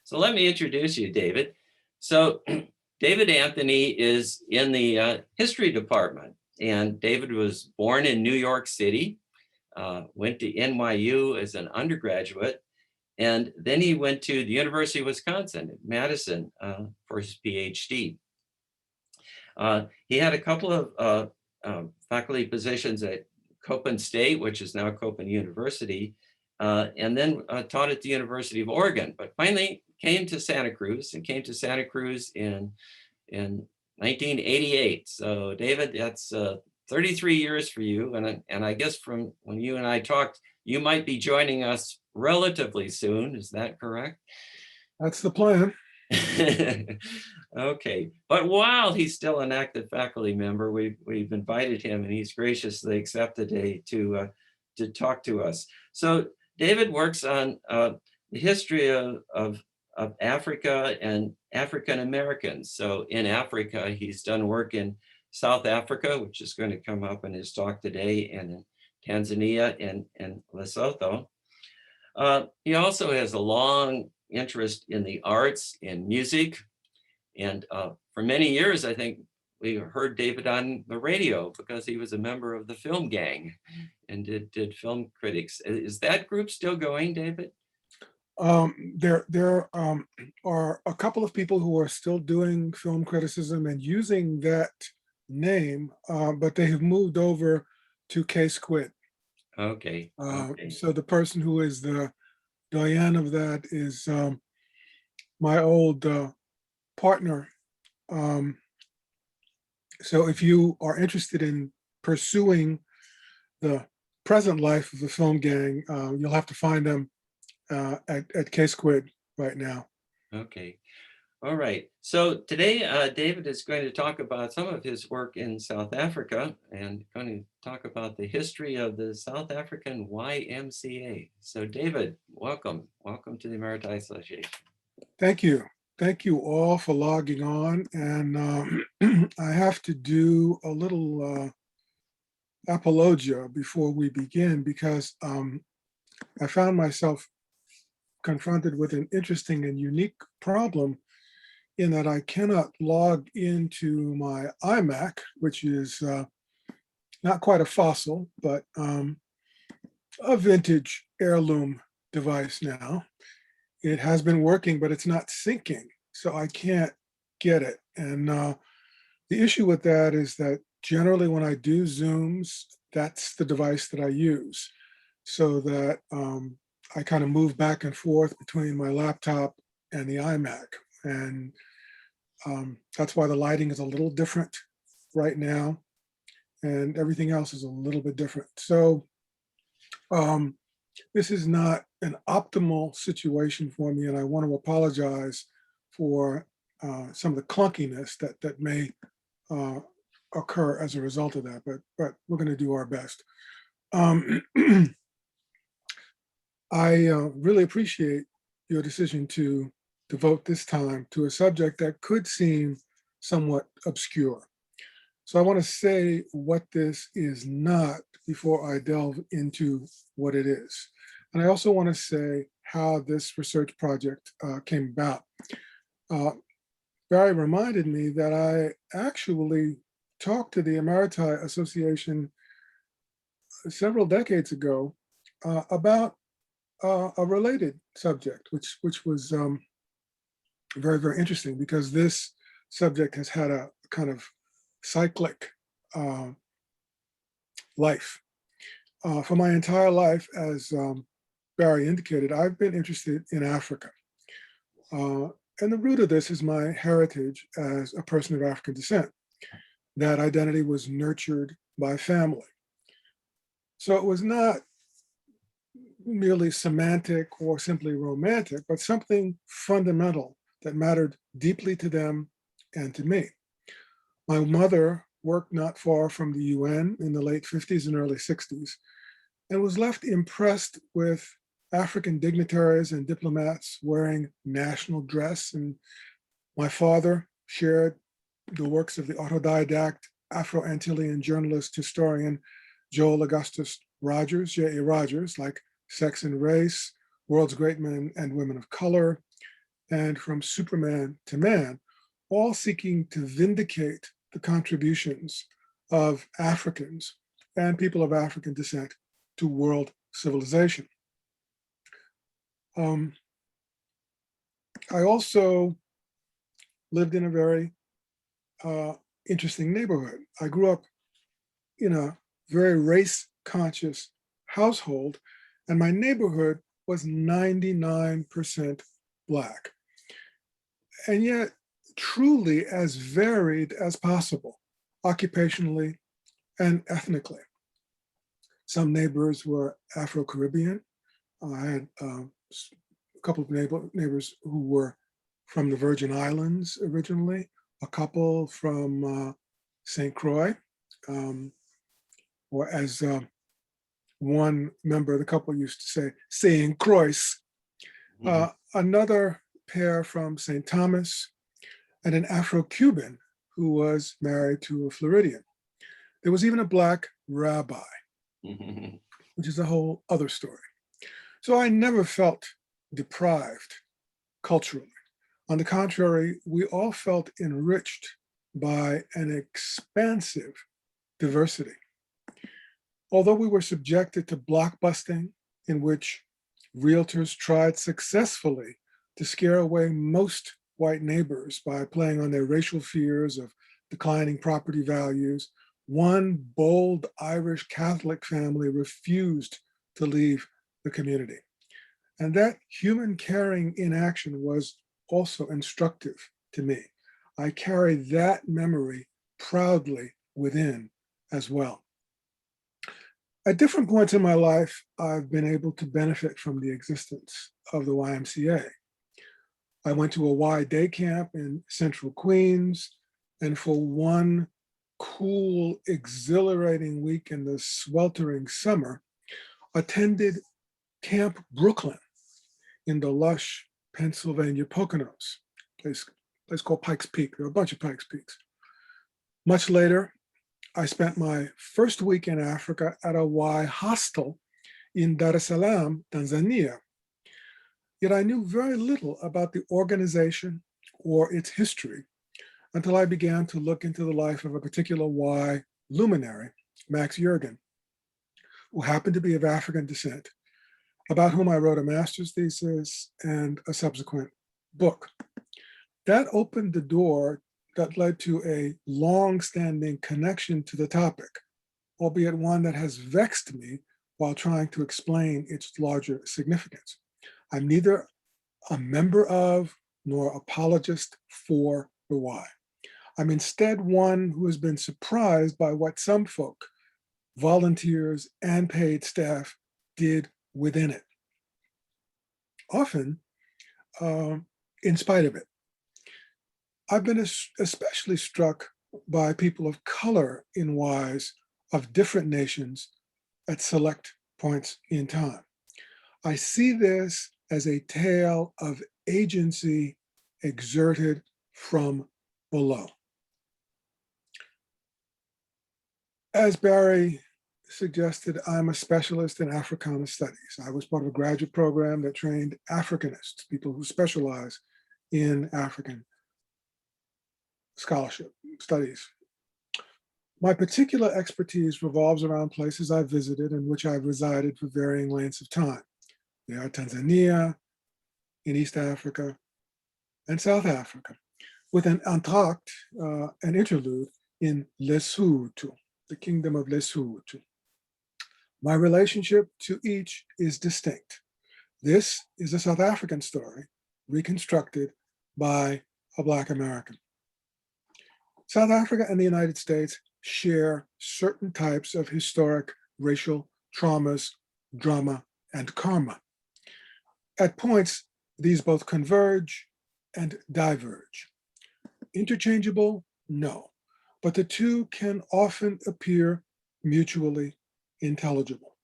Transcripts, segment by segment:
So let me introduce you, David. So David Anthony is in the history department, and David was born in New York City, went to NYU as an undergraduate, and then he went to the University of Wisconsin at Madison for his PhD. He had a couple of faculty positions at Copen State, which is now Copen University, and then taught at the University of Oregon, but finally came to Santa Cruz in 1988. So David, that's 33 years for you. And I guess from when you and I talked, you might be joining us relatively soon. Is that correct? That's the plan. Okay, but while he's still an active faculty member, we've invited him, and he's graciously accepted to talk to us. So David works on the history of Africa and African Americans. So in Africa, he's done work in South Africa, which is going to come up in his talk today, and in Tanzania and Lesotho. He also has a long interest in the arts, in music, and for many years, I think we heard David on the radio because he was a member of the film gang and did film critics. Is that group still going, David? There are a couple of people who are still doing film criticism and using that name, but they have moved over to K-Squid. Okay. So the person who is the doyen of that is my old partner. So if you are interested in pursuing the present life of the film gang, you'll have to find them at K-Squid right now. Okay. All right. So today, David is going to talk about some of his work in South Africa and going to talk about the history of the South African YMCA. So David, welcome. Welcome to the Emeriti Association. Thank you. Thank you all for logging on. And I have to do a little apologia before we begin because I found myself confronted with an interesting and unique problem in that I cannot log into my Ymca, which is not quite a fossil, but a vintage heirloom device now. It has been working, but it's not syncing, so I can't get it. And the issue with that is that generally when I do Zooms, that's the device that I use, so that I kind of move back and forth between my laptop and the Ymca. And that's why the lighting is a little different right now, and everything else is a little bit different. So this is not an optimal situation for me, and I want to apologize for some of the clunkiness that may occur as a result of that, but we're going to do our best. I really appreciate your decision to devote this time to a subject that could seem somewhat obscure. So I want to say what this is not before I delve into what it is. And I also want to say how this research project came about. Barry reminded me that I actually talked to the Emeriti Association several decades ago about a related subject, which was very, very interesting, because this subject has had a kind of cyclic life. For my entire life, as Barry indicated, I've been interested in Africa. And the root of this is my heritage as a person of African descent. That identity was nurtured by family. So it was not merely semantic or simply romantic, but something fundamental that mattered deeply to them and to me. My mother worked not far from the UN in the late 50s and early 60s, and was left impressed with African dignitaries and diplomats wearing national dress. And my father shared the works of the autodidact Afro-Antillean journalist historian Joel Augustus Rogers, J.A. Rogers, like Sex and Race, World's Great Men and Women of Color, and From Superman to Man, all seeking to vindicate the contributions of Africans and people of African descent to world civilization. I also lived in a very interesting neighborhood. I grew up in a very race-conscious household, and my neighborhood was 99% Black. And yet, truly as varied as possible, occupationally and ethnically. Some neighbors were Afro-Caribbean. I had a couple of neighbors who were from the Virgin Islands originally, a couple from St. Croix, or as one member of the couple used to say, St. Croix. Another pair from St. Thomas, and an Afro-Cuban who was married to a Floridian. There was even a Black rabbi, which is a whole other story. So I never felt deprived culturally. On the contrary, we all felt enriched by an expansive diversity. Although we were subjected to blockbusting, in which realtors tried successfully to scare away most white neighbors by playing on their racial fears of declining property values, one bold Irish Catholic family refused to leave the community. And that human caring in action was also instructive to me. I carry that memory proudly within as well. At different points in my life, I've been able to benefit from the existence of the YMCA. I went to a Y day camp in central Queens, and for one cool, exhilarating week in the sweltering summer, attended Camp Brooklyn in the lush Pennsylvania Poconos, place called Pikes Peak. There are a bunch of Pikes Peaks. Much later, I spent my first week in Africa at a Y hostel in Dar es Salaam, Tanzania. Yet I knew very little about the organization or its history until I began to look into the life of a particular Y luminary, Max Jurgen, who happened to be of African descent, about whom I wrote a master's thesis and a subsequent book. That opened the door that led to a long-standing connection to the topic, albeit one that has vexed me while trying to explain its larger significance. I'm neither a member of nor apologist for the Y. I'm instead one who has been surprised by what some folk, volunteers and paid staff, did within it, often in spite of it. I've been especially struck by people of color in Ys of different nations at select points in time. I see this as a tale of agency exerted from below. As Barry suggested, I'm a specialist in Africana studies. I was part of a graduate program that trained Africanists, people who specialize in African scholarship studies. My particular expertise revolves around places I've visited in which I've resided for varying lengths of time. They are Tanzania, in East Africa, and South Africa, with an entr'acte, an interlude in Lesotho, the Kingdom of Lesotho. My relationship to each is distinct. This is a South African story reconstructed by a Black American. South Africa and the United States share certain types of historic racial traumas, drama, and karma. At points, these both converge and diverge. Interchangeable? No, but the two can often appear mutually intelligible.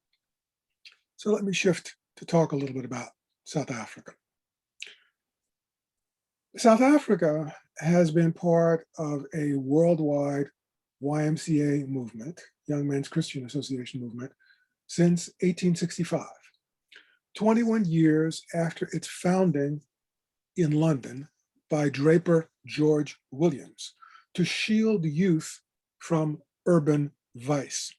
So let me shift to talk a little bit about South Africa. South Africa has been part of a worldwide YMCA movement, Young Men's Christian Association movement, since 1865. 21 years after its founding in London by Draper George Williams to shield youth from urban vice.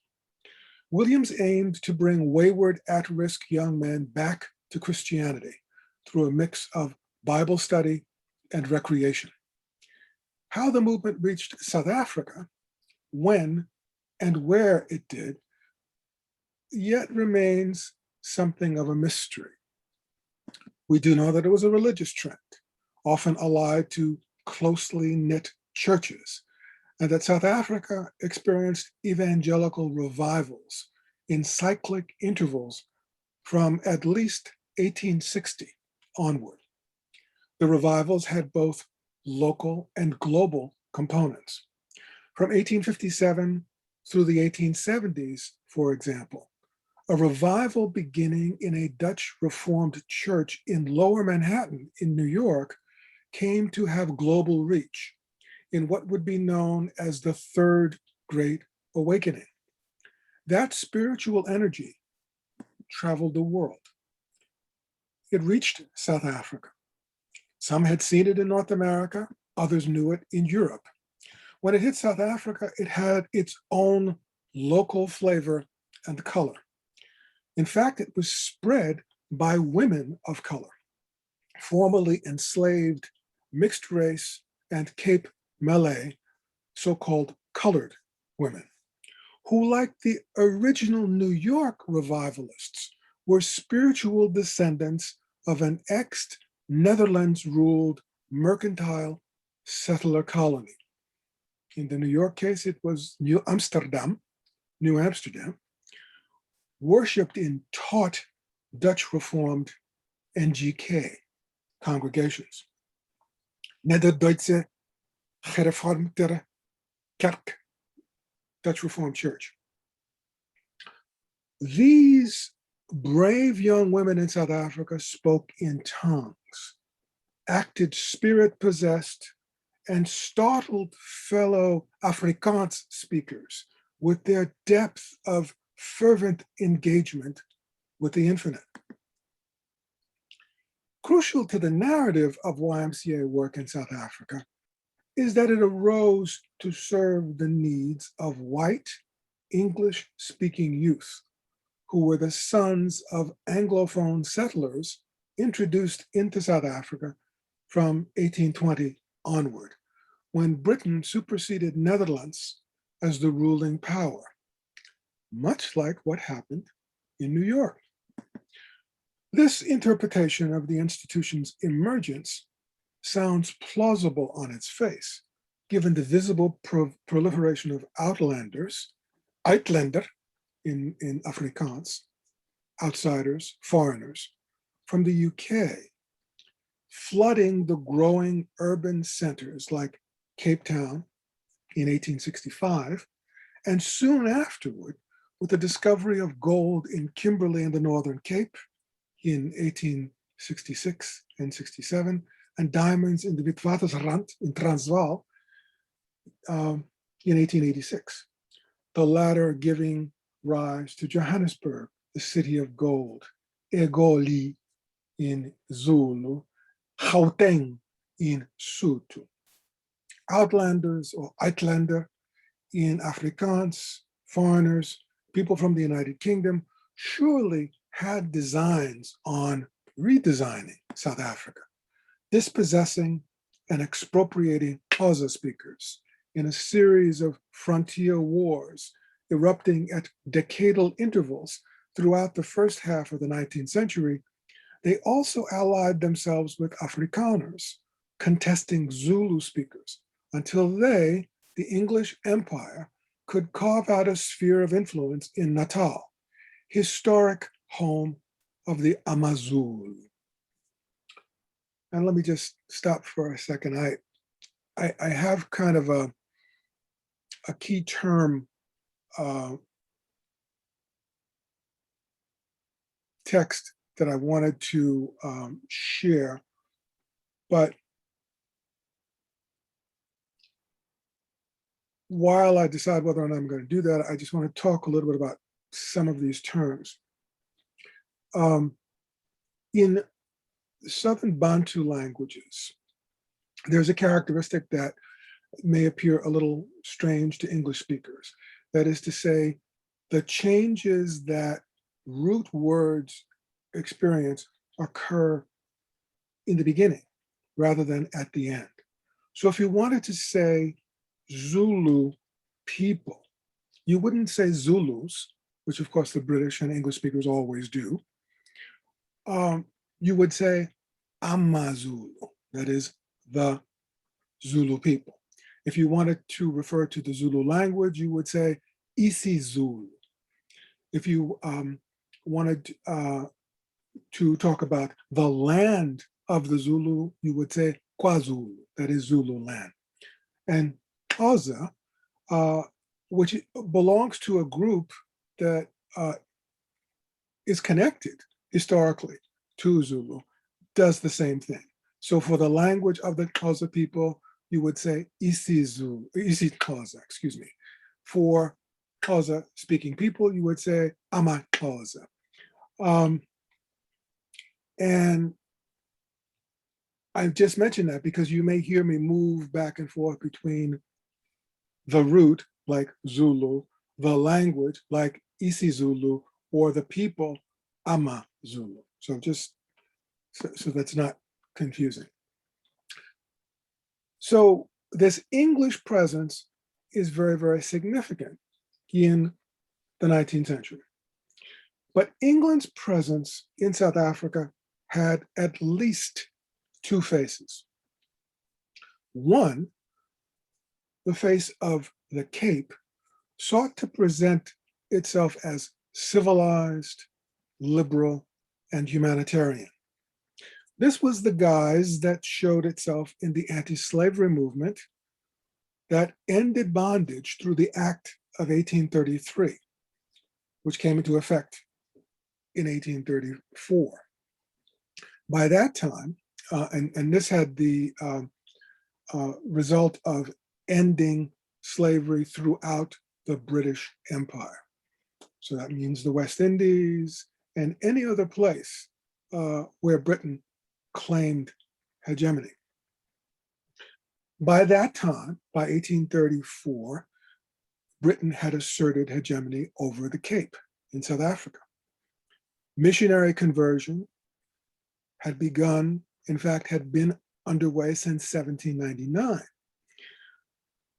Williams aimed to bring wayward, at-risk young men back to Christianity through a mix of Bible study and recreation. How the movement reached South Africa, when and where it did, yet remains something of a mystery. We do know that it was a religious trend, often allied to closely knit churches, and that South Africa experienced evangelical revivals in cyclic intervals from at least 1860 onward. The revivals had both local and global components. From 1857 through the 1870s, for example, a revival beginning in a Dutch Reformed church in Lower Manhattan in New York came to have global reach in what would be known as the Third Great Awakening. That spiritual energy traveled the world. It reached South Africa. Some had seen it in North America, others knew it in Europe. When it hit South Africa, it had its own local flavor and color. In fact, it was spread by women of color, formerly enslaved mixed race and Cape Malay, so-called colored women, who, like the original New York revivalists, were spiritual descendants of an ex-Netherlands-ruled mercantile settler colony. In the New York case, it was New Amsterdam, worshipped in taught Dutch Reformed NGK congregations. Neder-Duitse Gereformeerde Kerk, Dutch Reformed Church. These brave young women in South Africa spoke in tongues, acted spirit-possessed, and startled fellow Afrikaans speakers with their depth of fervent engagement with the infinite. Crucial to the narrative of YMCA work in South Africa is that it arose to serve the needs of white, English-speaking youth who were the sons of Anglophone settlers introduced into South Africa from 1820 onward, when Britain superseded Netherlands as the ruling power, much like what happened in New York. This interpretation of the institution's emergence sounds plausible on its face, given the visible proliferation of outlanders, Uitlander in Afrikaans, outsiders, foreigners, from the UK, flooding the growing urban centers like Cape Town in 1865, and soon afterward, with the discovery of gold in Kimberley and the Northern Cape in 1866 and 67, and diamonds in the Witwatersrand in Transvaal in 1886, the latter giving rise to Johannesburg, the city of gold, Egoli in Zulu, Gauteng in Sotho. Outlanders or Uitlander in Afrikaans, foreigners, people from the United Kingdom, surely had designs on redesigning South Africa, dispossessing and expropriating Xhosa speakers in a series of frontier wars erupting at decadal intervals throughout the first half of the 19th century. They also allied themselves with Afrikaners, contesting Zulu speakers, until they, the English Empire, could carve out a sphere of influence in Natal, historic home of the Amazulu. And let me just stop for a second. I have kind of a key term text that I wanted to share, but while I decide whether or not I'm going to do that, I just want to talk a little bit about some of these terms. In Southern Bantu languages, there's a characteristic that may appear a little strange to English speakers. That is to say, the changes that root words experience occur in the beginning rather than at the end. So if you wanted to say Zulu people, you wouldn't say Zulus, which of course the British and English speakers always do. You would say Amazulu, that is the Zulu people. If you wanted to refer to the Zulu language, you would say isiZulu. If you wanted to talk about the land of the Zulu, you would say KwaZulu, that is Zulu land. And Xhosa, which belongs to a group that is connected historically to Zulu, does the same thing. So for the language of the Xhosa people, you would say isiZulu, isiXhosa, excuse me. For Xhosa speaking people, you would say AmaXhosa. And I've just mentioned that because you may hear me move back and forth between the root, like Zulu, the language, like isiZulu, or the people, AmaZulu. So just so that's not confusing. So this English presence is very, very significant in the 19th century. But England's presence in South Africa had at least two faces. One, the face of the Cape, sought to present itself as civilized, liberal, and humanitarian. This was the guise that showed itself in the anti-slavery movement that ended bondage through the Act of 1833, which came into effect in 1834. By that time, and this had the result of ending slavery throughout the British Empire. So that means the West Indies and any other place where Britain claimed hegemony. By that time, by 1834, Britain had asserted hegemony over the Cape in South Africa. Missionary conversion had begun, in fact, had been underway since 1799,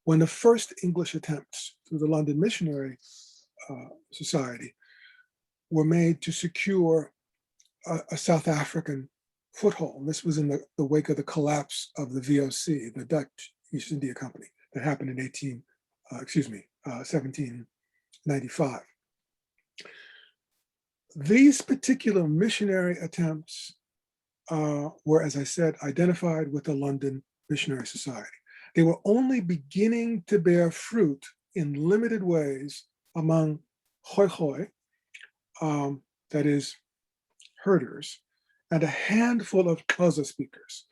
when the first English attempts through the London Missionary Society were made to secure a South African foothold. This was in the wake of the collapse of the VOC, the Dutch East India Company, that happened in 1795. These particular missionary attempts were, as I said, identified with the London Missionary Society. They were only beginning to bear fruit in limited ways among Khoikhoi, that is, herders, and a handful of Xhosa speakers,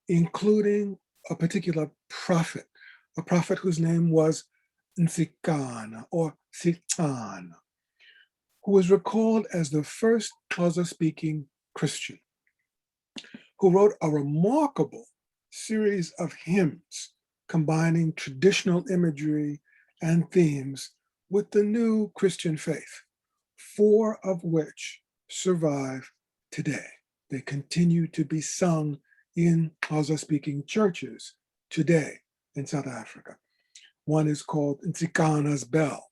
including a particular prophet, a prophet whose name was Nsikana or Sitana, who was recalled as the first Xhosa-speaking Christian, who wrote a remarkable series of hymns combining traditional imagery and themes with the new Christian faith, 4 of which survive today. They continue to be sung in Xhosa-speaking churches today in South Africa. One is called Nsikana's Bell,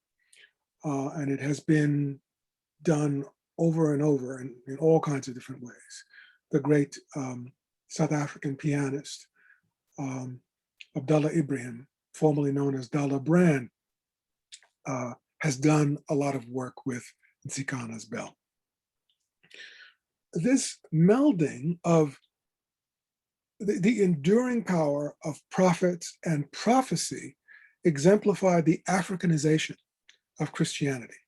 and it has been done over and over in all kinds of different ways. The great South African pianist, Abdullah Ibrahim, formerly known as Dalla Brand, has done a lot of work with Nsikana's Bell. This melding of the enduring power of prophets and prophecy exemplified the Africanization of Christianity,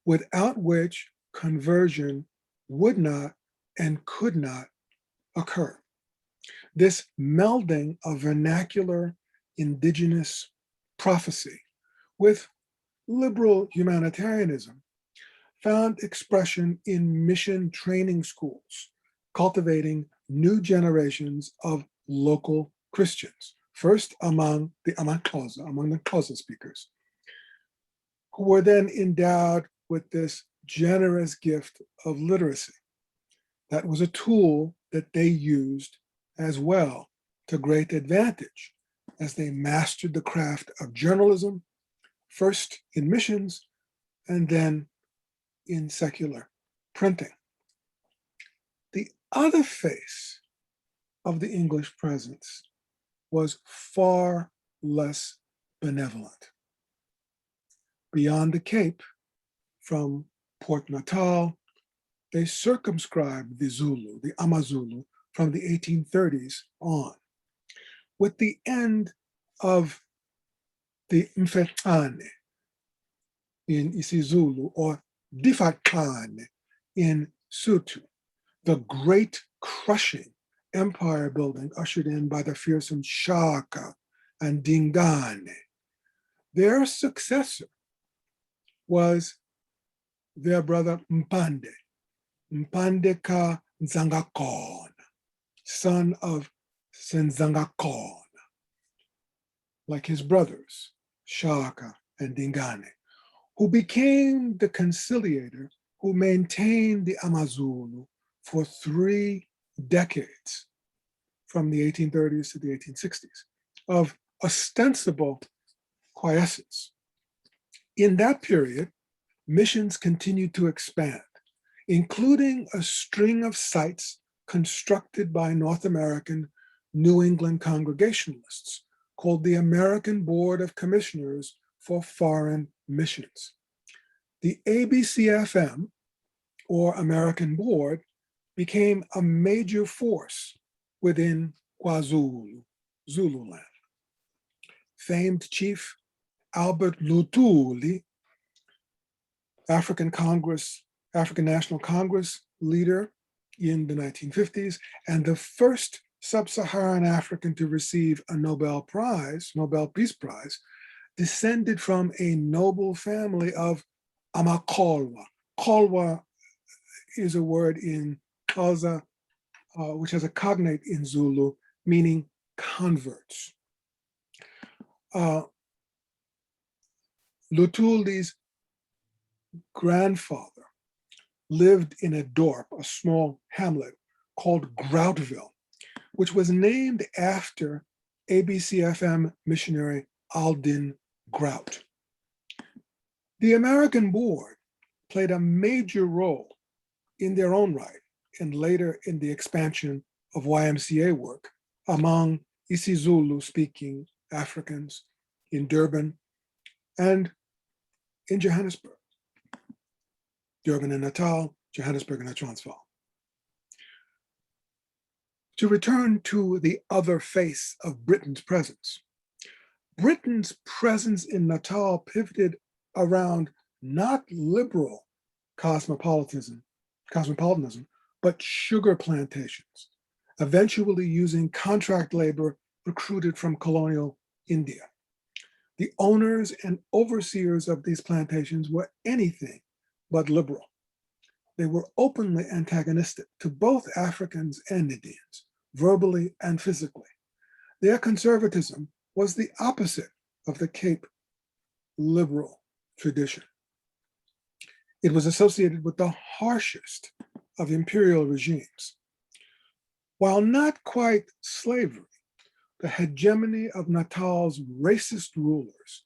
without which conversion would not and could not occur. This melding of vernacular indigenous prophecy with liberal humanitarianism found expression in mission training schools, cultivating new generations of local Christians, first among the Xhosa speakers, who were then endowed with this generous gift of literacy. That was a tool that they used as well to great advantage as they mastered the craft of journalism, first in missions and then in secular printing. The other face of the English presence was far less benevolent. Beyond the Cape, from Port Natal, they circumscribed the Zulu, the Amazulu, from the 1830s on. With the end of the Mfecane in isiZulu, or Difakane in Sotho, the great crushing empire building ushered in by the fearsome Shaka and Dingane, their successor was their brother Mpande ka Nzangakona, son of Senzangakona, like his brothers, Shaka and Dingane, who became the conciliator who maintained the Amazulu for 3 decades, from the 1830s to the 1860s, of ostensible quiescence. In that period, missions continued to expand, including a string of sites constructed by North American New England Congregationalists called the American Board of Commissioners for Foreign Missions. The ABCFM, or American Board, became a major force within KwaZulu, Zululand. Famed Chief Albert Lutuli, African National Congress leader in the 1950s, and the first sub-Saharan African to receive a Nobel Peace Prize, descended from a noble family of Amakolwa. Kolwa is a word in Xhosa, which has a cognate in Zulu, meaning converts. Lutuli's grandfather lived in a dorp, a small hamlet called Groutville, which was named after ABCFM missionary Aldin Grout. The American Board played a major role in their own right, and later in the expansion of YMCA work among isiZulu-speaking Africans in Durban and in Johannesburg. Durban and Natal, Johannesburg and the Transvaal. To return to the other face of Britain's presence, Britain's presence in Natal pivoted around not liberal cosmopolitanism, but sugar plantations, eventually using contract labor recruited from colonial India. The owners and overseers of these plantations were anything but liberal. They were openly antagonistic to both Africans and Indians, verbally and physically. Their conservatism was the opposite of the Cape liberal tradition. It was associated with the harshest of imperial regimes. While not quite slavery, the hegemony of Natal's racist rulers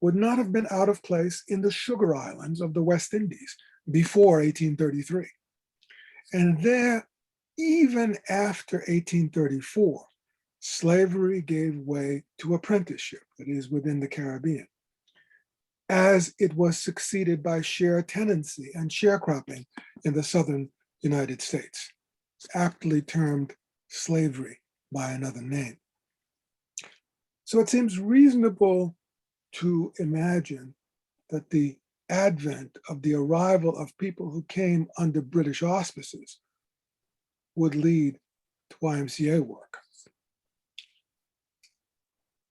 would not have been out of place in the Sugar Islands of the West Indies before 1833. And there, even after 1834, slavery gave way to apprenticeship, that is, within the Caribbean, as it was succeeded by share tenancy and sharecropping in the southern United States, aptly termed slavery by another name. So it seems reasonable to imagine that the advent of the arrival of people who came under British auspices would lead to YMCA work.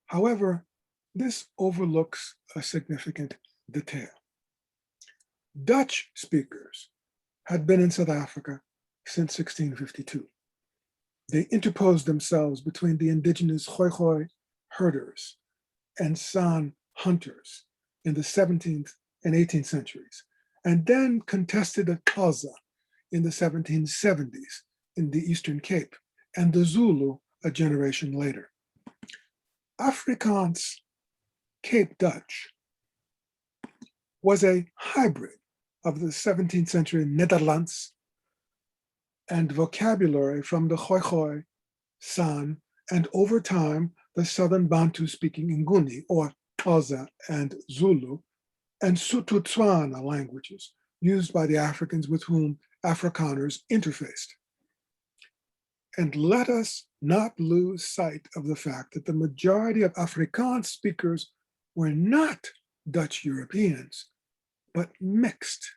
However, this overlooks a significant detail. Dutch speakers had been in South Africa since 1652. They interposed themselves between the indigenous Khoikhoi herders and San hunters in the 17th and 18th centuries, and then contested the Xhosa in the 1770s in the Eastern Cape, and the Zulu a generation later. Afrikaans Cape Dutch was a hybrid of the 17th century Nederlands and vocabulary from the Khoikhoi, San, and over time, the Southern Bantu-speaking Nguni, or Xhosa and Zulu, and Sotho-Tswana languages used by the Africans with whom Afrikaners interfaced. And let us not lose sight of the fact that the majority of Afrikaans speakers were not Dutch Europeans, but mixed.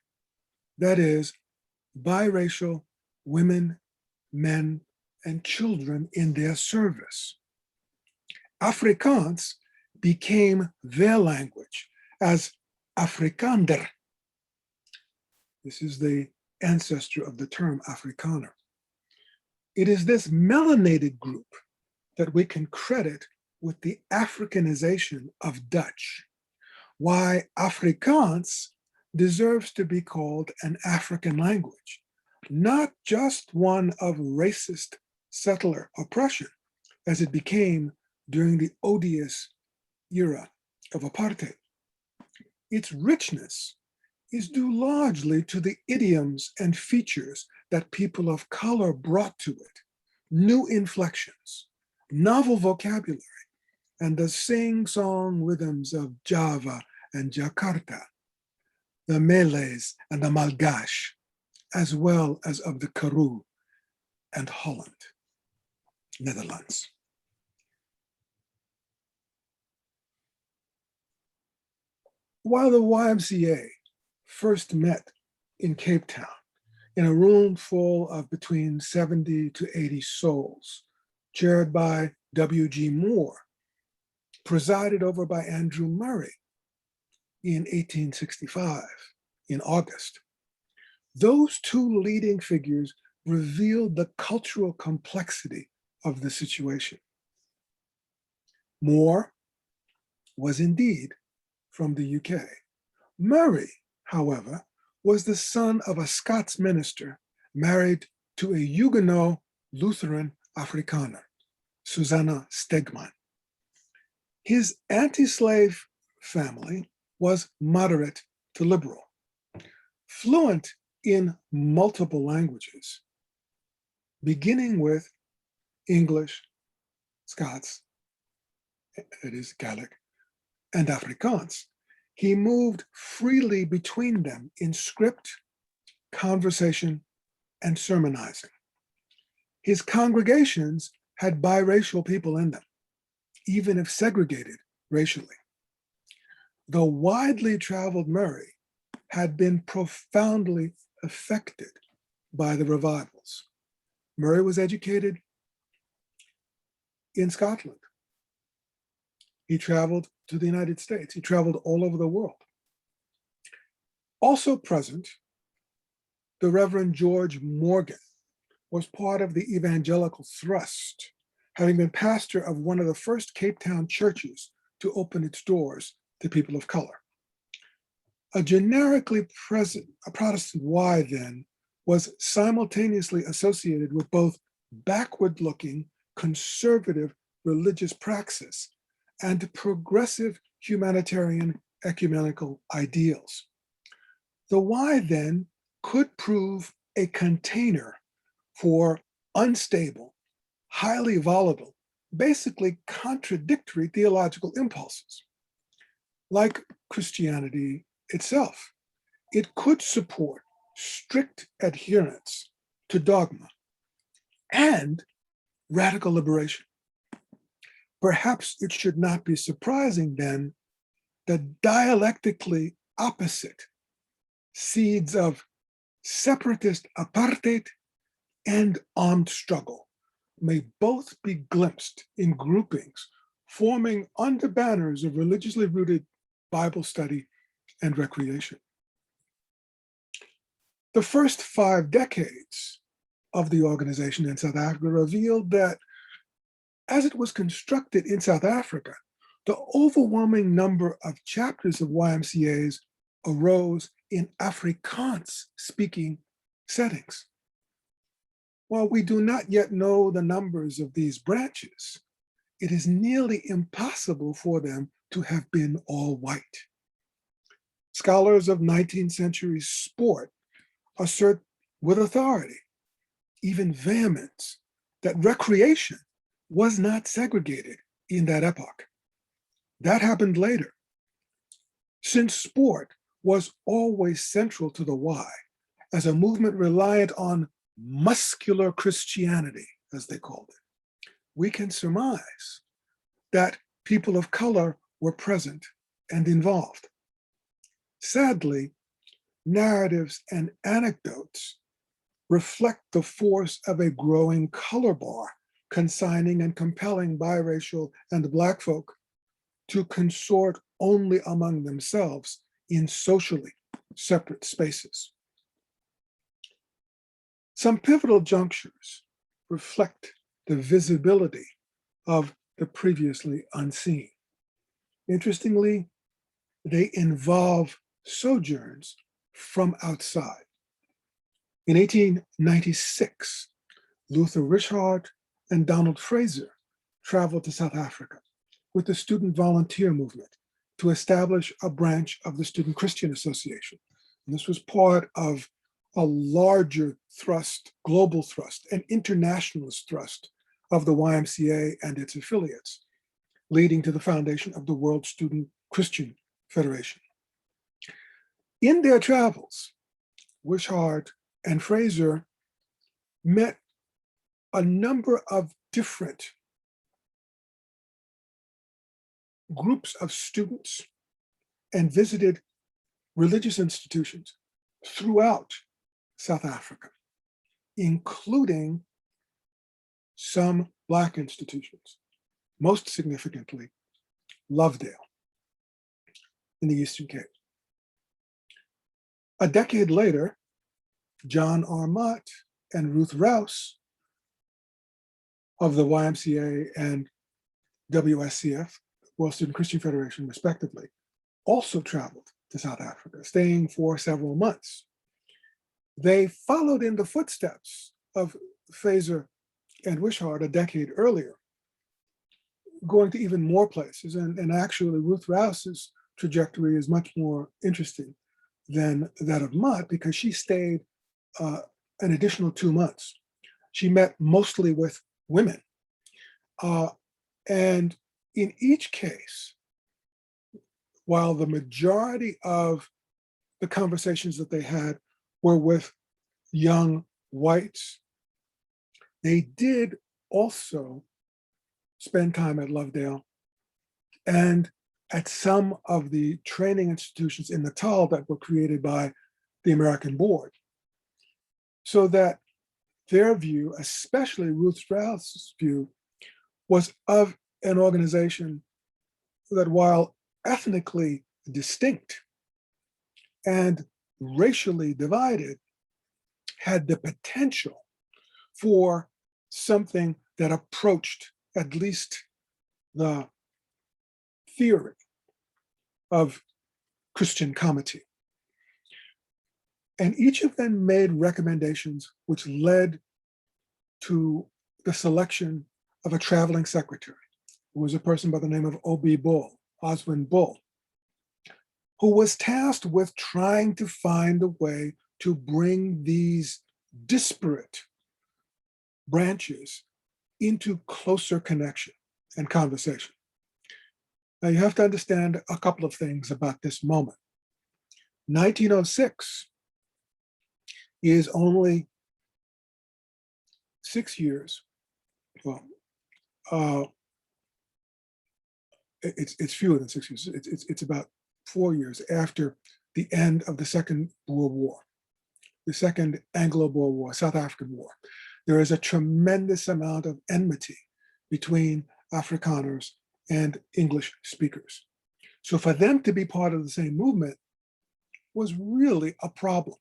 That is, biracial women, men, and children in their service. Afrikaans became their language as Afrikaner. This is the ancestor of the term Afrikaner. It is this melanated group that we can credit with the Africanization of Dutch, why Afrikaans deserves to be called an African language, not just one of racist settler oppression, as it became during the odious era of apartheid. Its richness is due largely to the idioms and features that people of color brought to it, new inflections, novel vocabulary, and the sing-song rhythms of Java and Jakarta, the Malays and the Malgache, as well as of the Karoo and Holland, Netherlands. While the YMCA first met in Cape Town in a room full of between 70 to 80 souls, chaired by W.G. Moore, presided over by Andrew Murray in 1865, in August. Those two leading figures revealed the cultural complexity of the situation. Moore was indeed from the UK. Murray, however, was the son of a Scots minister married to a Huguenot Lutheran Afrikaner, Susanna Stegman. His anti-slave family was moderate to liberal, fluent in multiple languages, beginning with English, Scots, it is Gaelic, and Afrikaans. He moved freely between them in script, conversation, and sermonizing. His congregations had biracial people in them, even if segregated racially. The widely traveled Murray had been profoundly affected by the revivals. Murray was educated in Scotland. He traveled to the United States. He traveled all over the world. Also present, the Reverend George Morgan was part of the evangelical thrust, having been pastor of one of the first Cape Town churches to open its doors to people of color. A generically present, a Protestant Y then was simultaneously associated with both backward-looking conservative religious praxis and progressive humanitarian ecumenical ideals. The Y then could prove a container for unstable, highly volatile, basically contradictory theological impulses. Like Christianity itself, it could support strict adherence to dogma and radical liberation. Perhaps it should not be surprising then that dialectically opposite seeds of separatist apartheid and armed struggle may both be glimpsed in groupings forming under banners of religiously rooted Bible study and recreation. The first 5 decades of the organization in South Africa revealed that as it was constructed in South Africa, the overwhelming number of chapters of YMCAs arose in Afrikaans-speaking settings. While we do not yet know the numbers of these branches, it is nearly impossible for them to have been all white. Scholars of 19th century sport assert with authority, even vehemence, that recreation was not segregated in that epoch. That happened later. Since sport was always central to the Y, as a movement reliant on muscular Christianity, as they called it, we can surmise that people of color were present and involved. Sadly, narratives and anecdotes reflect the force of a growing color bar, consigning and compelling biracial and Black folk to consort only among themselves in socially separate spaces. Some pivotal junctures reflect the visibility of the previously unseen. Interestingly, they involve sojourns from outside. In 1896, Luther Richard and Donald Fraser traveled to South Africa with the student volunteer movement to establish a branch of the Student Christian Association. And this was part of a larger thrust, global thrust, an internationalist thrust of the YMCA and its affiliates, leading to the foundation of the World Student Christian Federation. In their travels, Wishart and Fraser met a number of different groups of students and visited religious institutions throughout South Africa, including some Black institutions, most significantly, Lovedale in the Eastern Cape. A decade later, John R. Mott and Ruth Rouse of the YMCA and WSCF, World Student Christian Federation, respectively, also traveled to South Africa, staying for several months. They followed in the footsteps of Fraser and Wishart a decade earlier, going to even more places. And actually, Ruth Rouse's trajectory is much more interesting than that of Mott because she stayed an additional 2 months. She met mostly with women. And in each case, while the majority of the conversations that they had were with young whites, they did also spend time at Lovedale and at some of the training institutions in Natal that were created by the American Board. So that their view, especially Ruth Strauss's view, was of an organization that, while ethnically distinct and racially divided, had the potential for something that approached at least the theory of Christian comity. And each of them made recommendations which led to the selection of a traveling secretary, who was a person by the name of O.B. Bull, Osmond Bull, who was tasked with trying to find a way to bring these disparate branches into closer connection and conversation. Now you have to understand a couple of things about this moment. 1906 is only 6 years, well, it's fewer than 6 years. It's about 4 years after the end of the Second World War, the Second Anglo-Boer War, South African War. There is a tremendous amount of enmity between Afrikaners and English speakers. So for them to be part of the same movement was really a problem.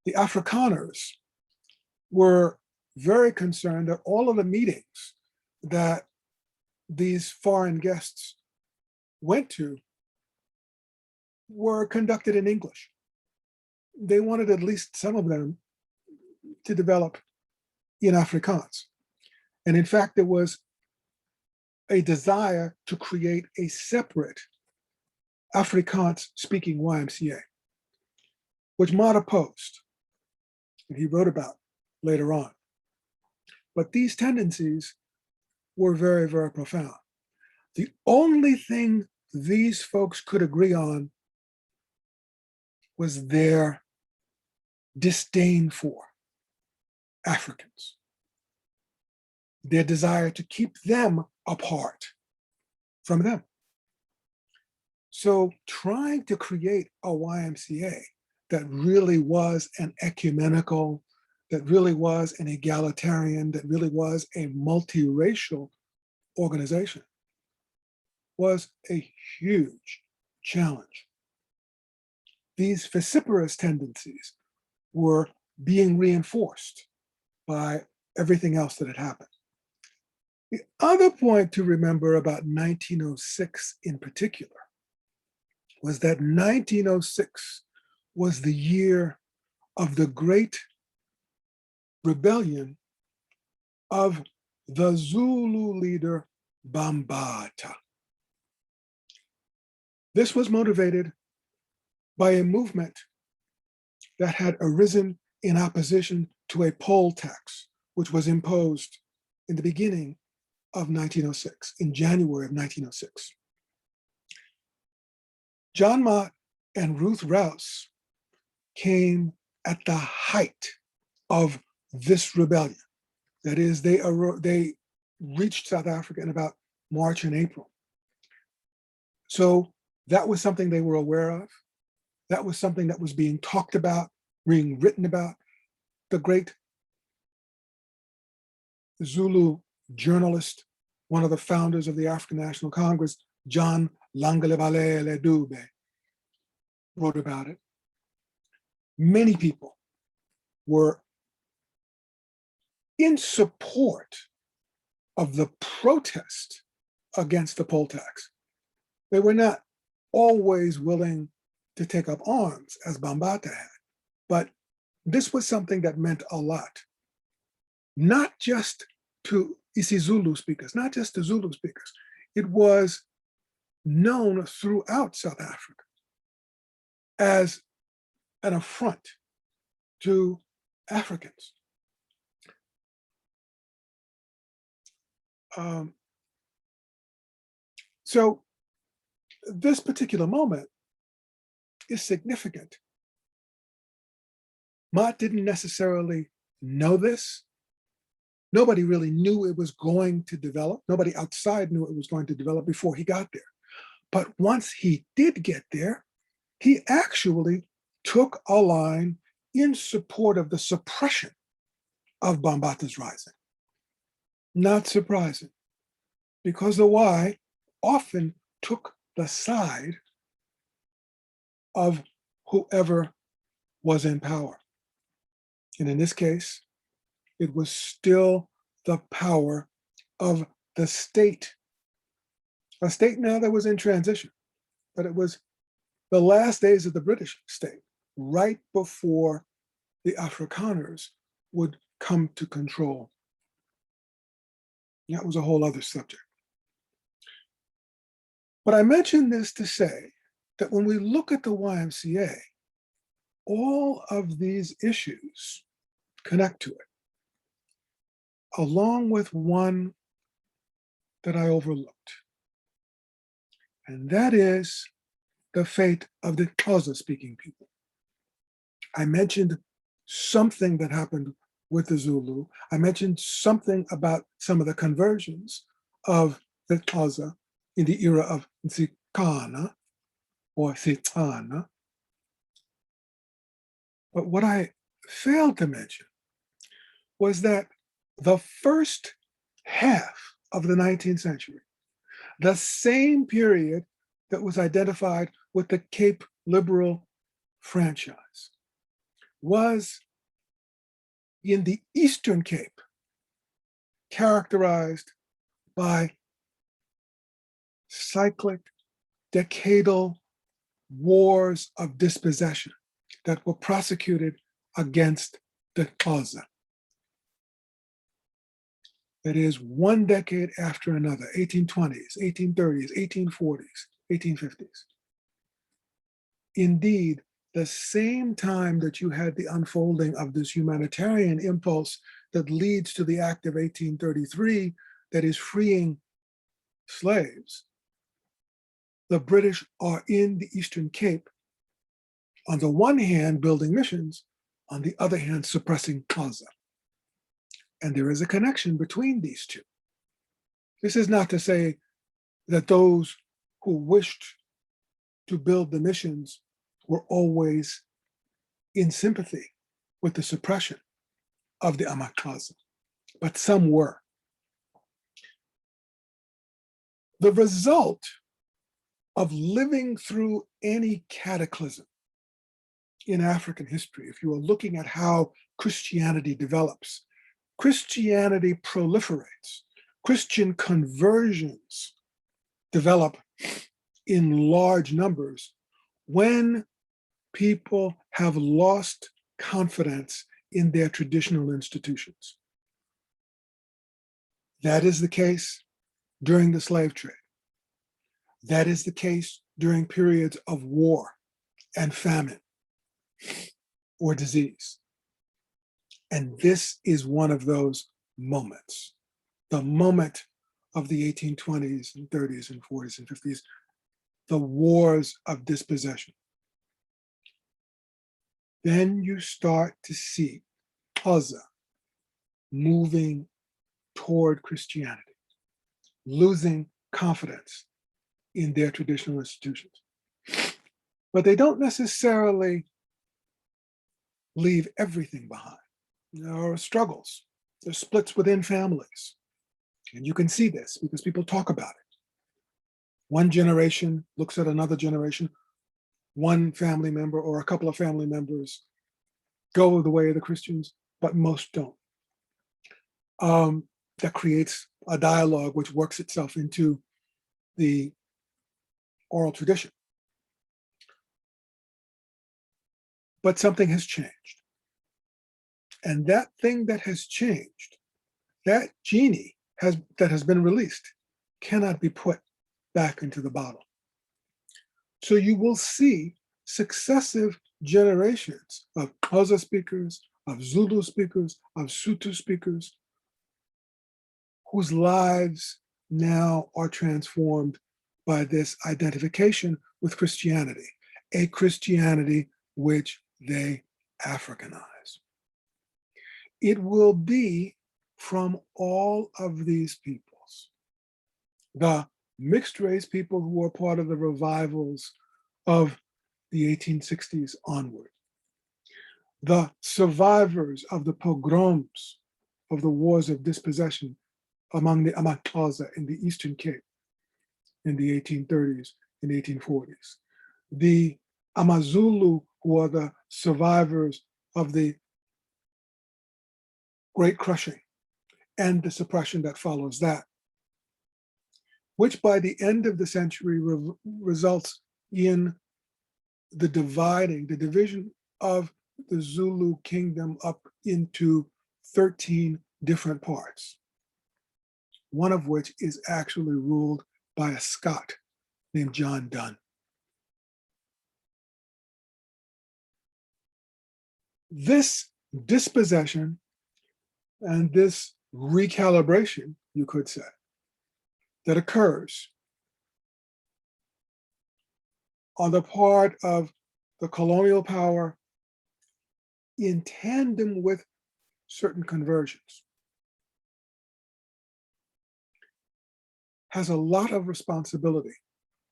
The Afrikaners were very concerned that all of the meetings that these foreign guests went to were conducted in English. They wanted at least some of them to develop in Afrikaans. And in fact, there was a desire to create a separate Afrikaans speaking YMCA, which Mott opposed, and he wrote about later on. But these tendencies were very, very profound. The only thing these folks could agree on was their disdain for Africans, their desire to keep them apart from them. So trying to create a YMCA that really was an ecumenical, that really was an egalitarian, that really was a multiracial organization was a huge challenge. These vociferous tendencies were being reinforced by everything else that had happened. The other point to remember about 1906 in particular was that 1906 was the year of the great rebellion of the Zulu leader Bambata. This was motivated by a movement that had arisen in opposition to a poll tax, which was imposed in the beginning of 1906, in January of 1906. John Mott and Ruth Rouse came at the height of this rebellion. That is, they reached South Africa in about March and April. So that was something they were aware of. That was something that was being talked about, being written about. The great Zulu journalist, one of the founders of the African National Congress, John Langalibalele Dube, wrote about it. Many people were in support of the protest against the poll tax. They were not always willing to take up arms as Bambata had, but this was something that meant a lot, not just to isiZulu speakers, not just to Zulu speakers. It was known throughout South Africa as an affront to Africans. So this particular moment is significant. Mott didn't necessarily know this. Nobody really knew it was going to develop. Nobody outside knew it was going to develop before he got there. But once he did get there, he actually took a line in support of the suppression of Bambata's rising. Not surprising, because the Y often took the side of whoever was in power. And in this case, it was still the power of the state. A state now that was in transition, but it was the last days of the British state, right before the Afrikaners would come to control. That was a whole other subject. But I mention this to say that when we look at the YMCA, all of these issues connect to it, along with one that I overlooked. And that is the fate of the Xhosa-speaking people. I mentioned something that happened with the Zulu. I mentioned something about some of the conversions of the Xhosa in the era of Nsikana or Setsana. But what I failed to mention was that the first half of the 19th century, the same period that was identified with the Cape Liberal franchise, was in the Eastern Cape, characterized by cyclic, decadal wars of dispossession that were prosecuted against the Xhosa. That is, one decade after another, 1820s, 1830s, 1840s, 1850s. Indeed, the same time that you had the unfolding of this humanitarian impulse that leads to the Act of 1833 that is freeing slaves, the British are in the Eastern Cape, on the one hand building missions, on the other hand suppressing Xhosa. And there is a connection between these two. This is not to say that those who wished to build the missions were always in sympathy with the suppression of the Xhosa, but some were. The result of living through any cataclysm in African history, if you are looking at how Christianity develops, Christianity proliferates, Christian conversions develop in large numbers when people have lost confidence in their traditional institutions. That is the case during the slave trade. That is the case during periods of war and famine or disease. And this is one of those moments, the moment of the 1820s and 30s and 40s and 50s, the wars of dispossession. Then you start to see Xhosa moving toward Christianity, losing confidence in their traditional institutions. But they don't necessarily leave everything behind. There are struggles, there's splits within families. And you can see this because people talk about it. One generation looks at another generation, one family member or a couple of family members go the way of the Christians, but most don't. That creates a dialogue which works itself into the oral tradition. But something has changed. And that thing that has changed, that genie that has been released, cannot be put back into the bottle. So you will see successive generations of Xhosa speakers, of Zulu speakers, of Sotho speakers, whose lives now are transformed by this identification with Christianity, a Christianity which they Africanize. It will be from all of these peoples, the mixed race people who were part of the revivals of the 1860s onward, the survivors of the pogroms of the wars of dispossession among the Xhosa in the Eastern Cape in the 1830s and 1840s, the AmaZulu, who are the survivors of the Great Crushing and the suppression that follows that, which by the end of the century results in the division of the Zulu kingdom up into 13 different parts, one of which is actually ruled by a Scot named John Donne. This dispossession and this recalibration, you could say, that occurs on the part of the colonial power in tandem with certain conversions has a lot of responsibility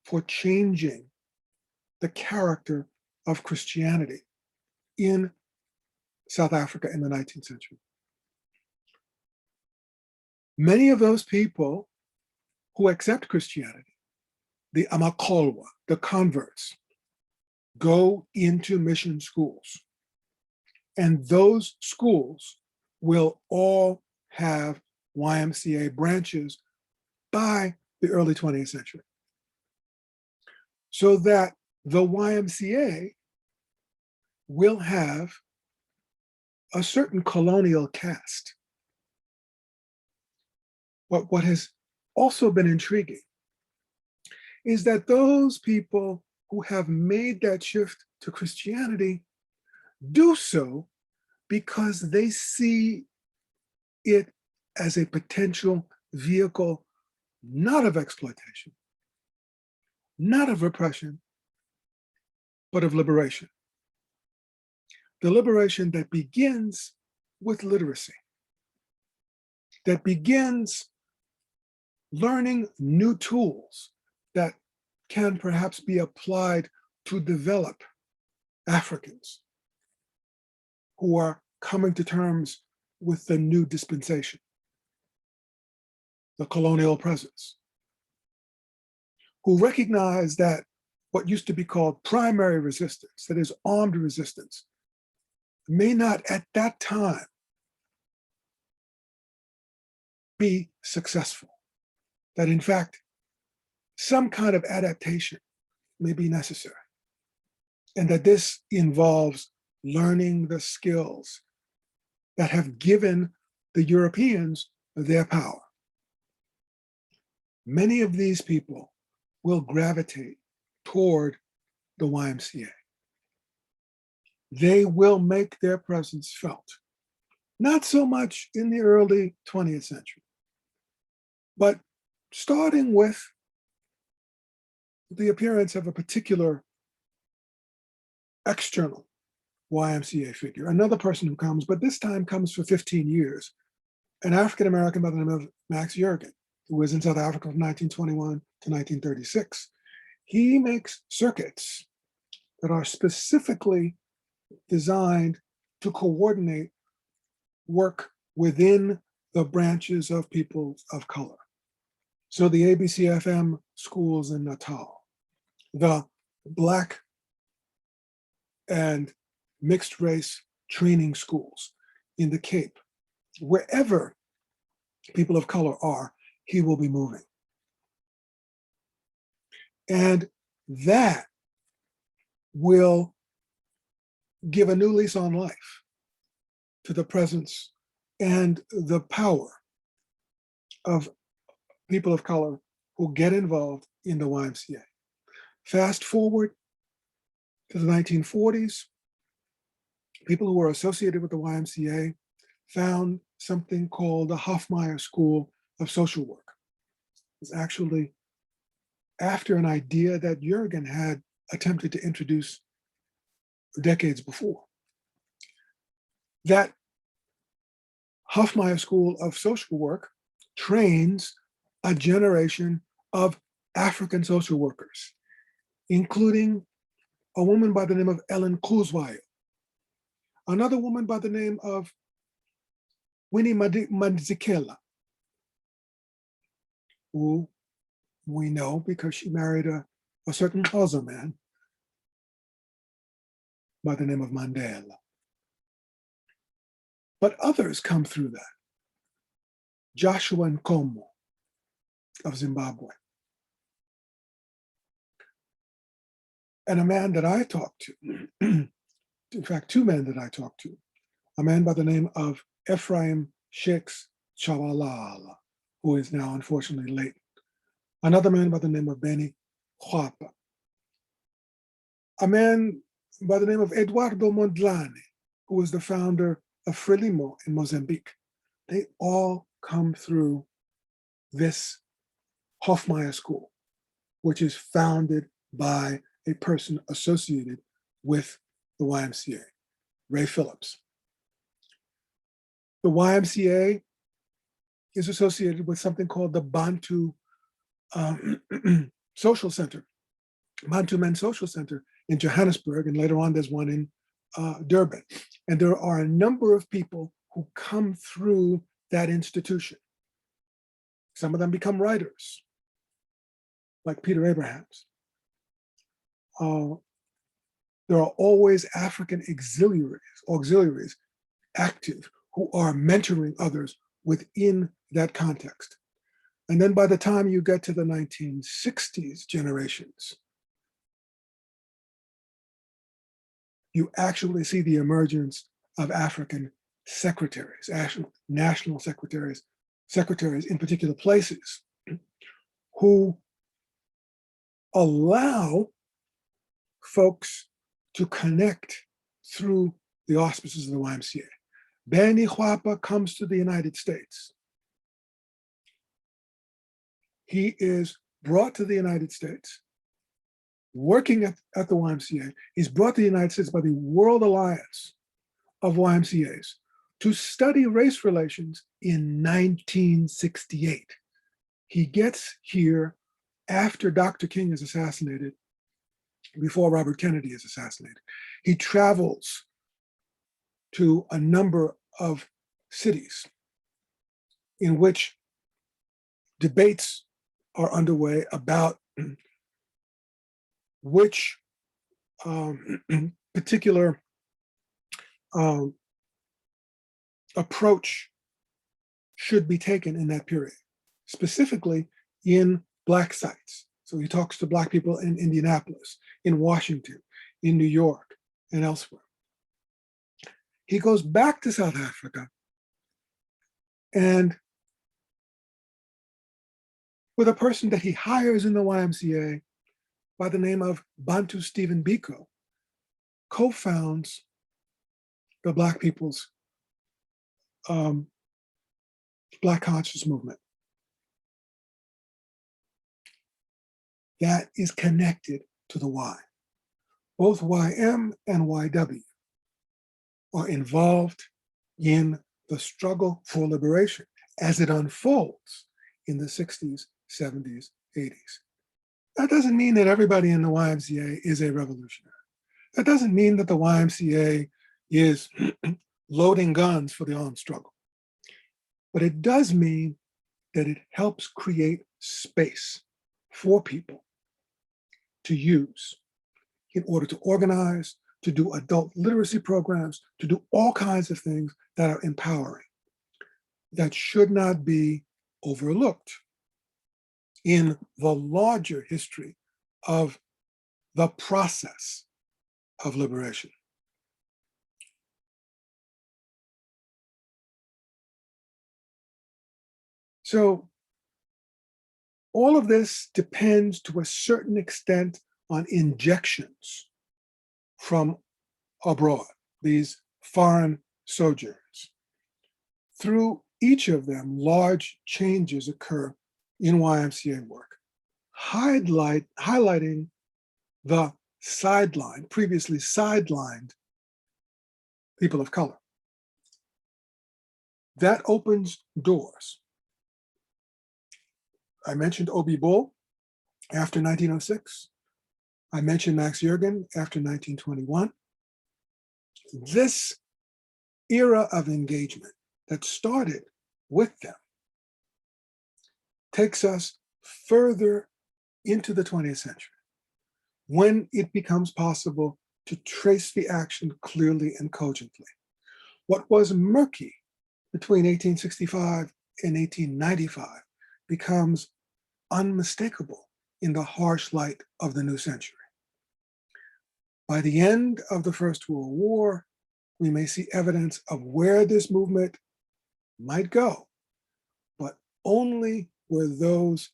for changing the character of Christianity in South Africa in the 19th century. Many of those people who accept Christianity, the Amakholwa, the converts, go into mission schools. And those schools will all have YMCA branches by the early 20th century. So that the YMCA will have a certain colonial cast. But what has also been intriguing is that those people who have made that shift to Christianity do so because they see it as a potential vehicle, not of exploitation, not of repression, but of liberation. The liberation that begins with literacy, that begins learning new tools that can perhaps be applied to develop Africans who are coming to terms with the new dispensation, the colonial presence, who recognize that what used to be called primary resistance, that is armed resistance, may not at that time be successful. That in fact, some kind of adaptation may be necessary. And that this involves learning the skills that have given the Europeans their power. Many of these people will gravitate toward the YMCA. They will make their presence felt, not so much in the early 20th century, but starting with the appearance of a particular external YMCA figure, another person who comes, but this time comes for 15 years, an African-American by the name of Max Jurgen, who was in South Africa from 1921 to 1936. He makes circuits that are specifically designed to coordinate work within the branches of people of color. So the ABCFM schools in Natal, the Black and mixed race training schools in the Cape, wherever people of color are, he will be moving. And that will give a new lease on life to the presence and the power of people of color who get involved in the YMCA. Fast forward to the 1940s, people who were associated with the YMCA found something called the Hofmeyr School of Social Work. It was actually after an idea that Jurgen had attempted to introduce decades before. That Hofmeyr School of Social Work trains a generation of African social workers, including a woman by the name of Ellen Kuzwayo, another woman by the name of Winnie Madikela, who we know because she married a certain Xhosa man by the name of Mandela. But others come through that. Joshua Nkomo of Zimbabwe. And a man that I talked to, in fact, two men that I talked to, a man by the name of Ephraim Shakes Chabalala, who is now unfortunately late. Another man by the name of Benny Huapa. A man by the name of Eduardo Mondlane, who was the founder of Frelimo in Mozambique. They all come through this Hofmeyr School, which is founded by a person associated with the YMCA, Ray Phillips. The YMCA is associated with something called the Bantu Social Center, Bantu Men Social Center in Johannesburg, and later on there's one in Durban. And there are a number of people who come through that institution. Some of them become writers, like Peter Abrahams. There are always African auxiliaries active who are mentoring others within that context. And then by the time you get to the 1960s generations, you actually see the emergence of African secretaries, national secretaries in particular places, who allow folks to connect through the auspices of the YMCA. Benny Huapa comes to the United States. He is brought to the United States, working at the YMCA. He's brought to the United States by the World Alliance of YMCAs to study race relations in 1968. He gets here after Dr. King is assassinated, before Robert Kennedy is assassinated. He travels to a number of cities in which debates are underway about which particular approach should be taken in that period, specifically in Black sites. So he talks to Black people in Indianapolis, in Washington, in New York, and elsewhere. He goes back to South Africa, and with a person that he hires in the YMCA by the name of Bantu Stephen Biko, co-founds the Black people's Black conscious movement. That is connected to the Y. Both YM and YW are involved in the struggle for liberation as it unfolds in the 60s, 70s, 80s. That doesn't mean that everybody in the YMCA is a revolutionary. That doesn't mean that the YMCA is loading guns for the armed struggle. But it does mean that it helps create space for people to use in order to organize, to do adult literacy programs, to do all kinds of things that are empowering, that should not be overlooked in the larger history of the process of liberation. So all of this depends to a certain extent on injections from abroad, these foreign sojourns. Through each of them, large changes occur in YMCA work, highlighting the previously sidelined people of color. That opens doors. I mentioned O.B. Bull after 1906. I mentioned Max Jurgen after 1921. This era of engagement that started with them takes us further into the 20th century, when it becomes possible to trace the action clearly and cogently. What was murky between 1865 and 1895 becomes unmistakable in the harsh light of the new century. By the end of the First World War, we may see evidence of where this movement might go, but only where those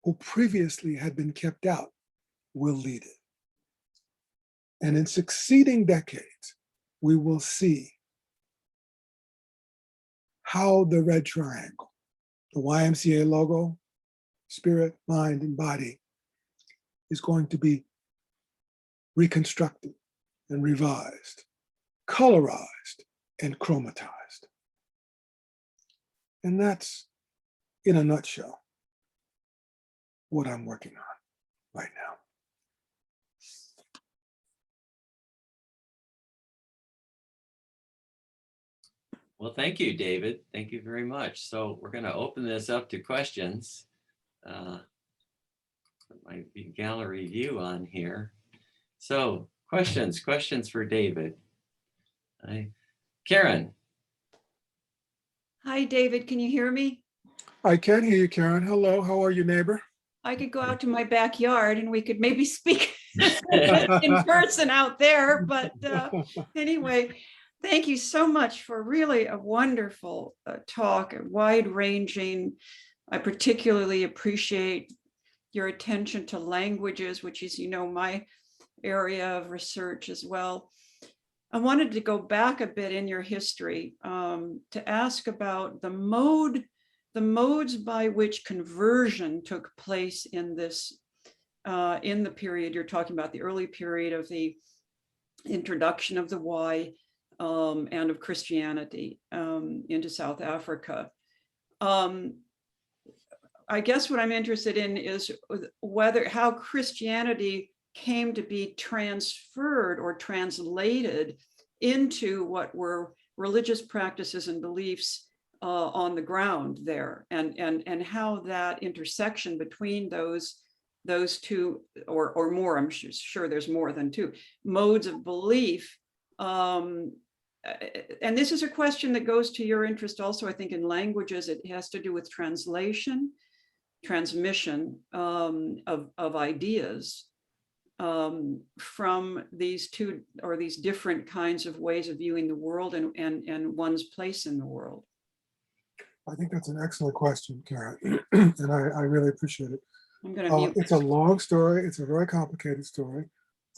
who previously had been kept out will lead it. And in succeeding decades, we will see how the red triangle, the YMCA logo, spirit, mind, and body, is going to be reconstructed and revised, colorized and chromatized. And that's, in a nutshell, what I'm working on right now. Well, thank you, David. Thank you very much. So we're going to open this up to questions. Put my gallery view on here. So questions for David. Karen, Hi, David. Can you hear me? I can hear you, Karen. Hello, how are you, neighbor? I could go out to my backyard and we could maybe speak in person out there. But anyway, thank you so much for really a wonderful talk, wide-ranging. I particularly appreciate your attention to languages, which is, my area of research as well. I wanted to go back a bit in your history to ask about the modes by which conversion took place in this, in the period you're talking about, the early period of the introduction of the Y and of Christianity into South Africa. I guess what I'm interested in is how Christianity came to be transferred or translated into what were religious practices and beliefs on the ground there, and how that intersection between those two or more, I'm sure there's more than two modes of belief. And this is a question that goes to your interest also, I think, in languages. It has to do with translation, transmission of ideas from these two or these different kinds of ways of viewing the world and one's place in the world. I think that's an excellent question, Karen, and I really appreciate it. I'm going to mute. It's a long story. It's a very complicated story.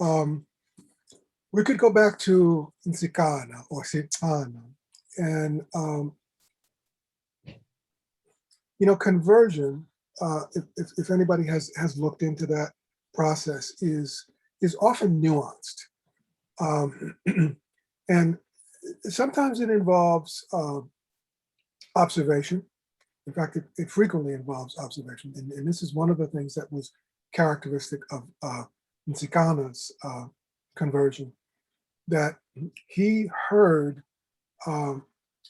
We could go back to Nsikana or Sitana, and conversion. If anybody has looked into that process, is often nuanced, and sometimes it involves observation. In fact, it frequently involves observation, and this is one of the things that was characteristic of Nsikana's conversion, that he heard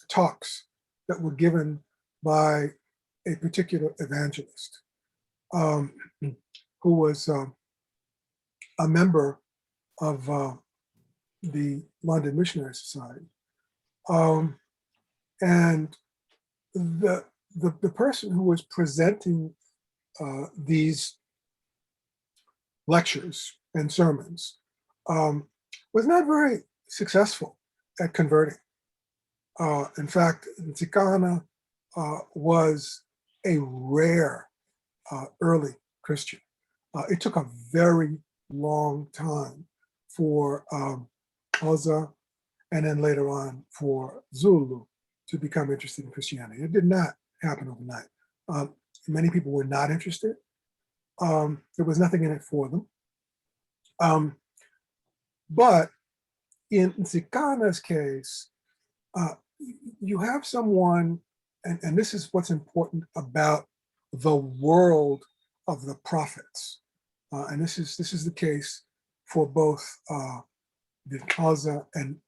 talks that were given by a particular evangelist who was a member of the London Missionary Society. And the person who was presenting these lectures and sermons was not very successful at converting. In fact, Nsikana was a rare early Christian. It took a very long time for Xhosa and then later on for Zulu to become interested in Christianity. It did not happen overnight. Many people were not interested. There was nothing in it for them. But in Nsikana's case, you have someone, and this is what's important about the world of the prophets, and this is the case for both the Xhosa and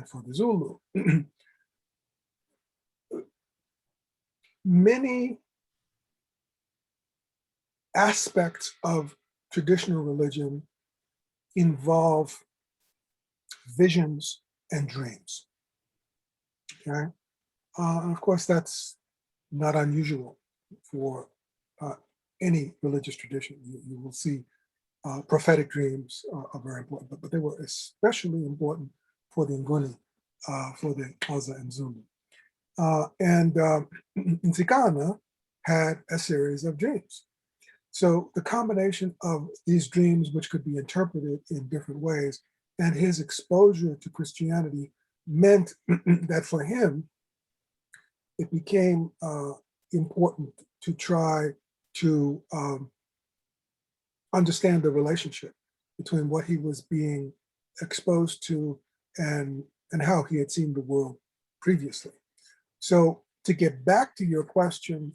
for the Zulu. Many aspects of traditional religion involve visions and dreams. Okay, and of course that's not unusual for any religious tradition. You will see prophetic dreams are very important, but they were especially important for the Nguni, for the Xhosa and Zulu. And Nsikana had a series of dreams. So the combination of these dreams, which could be interpreted in different ways, and his exposure to Christianity meant that for him, it became important to try to understand the relationship between what he was being exposed to and how he had seen the world previously. So to get back to your question,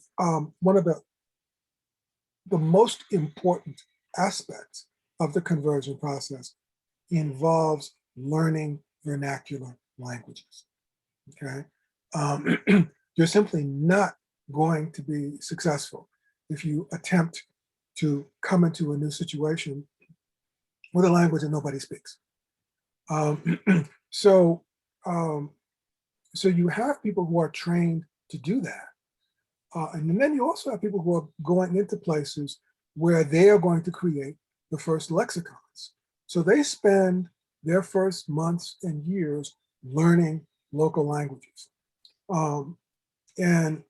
one of the most important aspects of the conversion process involves learning vernacular languages, okay? You're simply not going to be successful if you attempt to come into a new situation with a language that nobody speaks. So you have people who are trained to do that. And then you also have people who are going into places where they are going to create the first lexicons. So they spend their first months and years learning local languages. And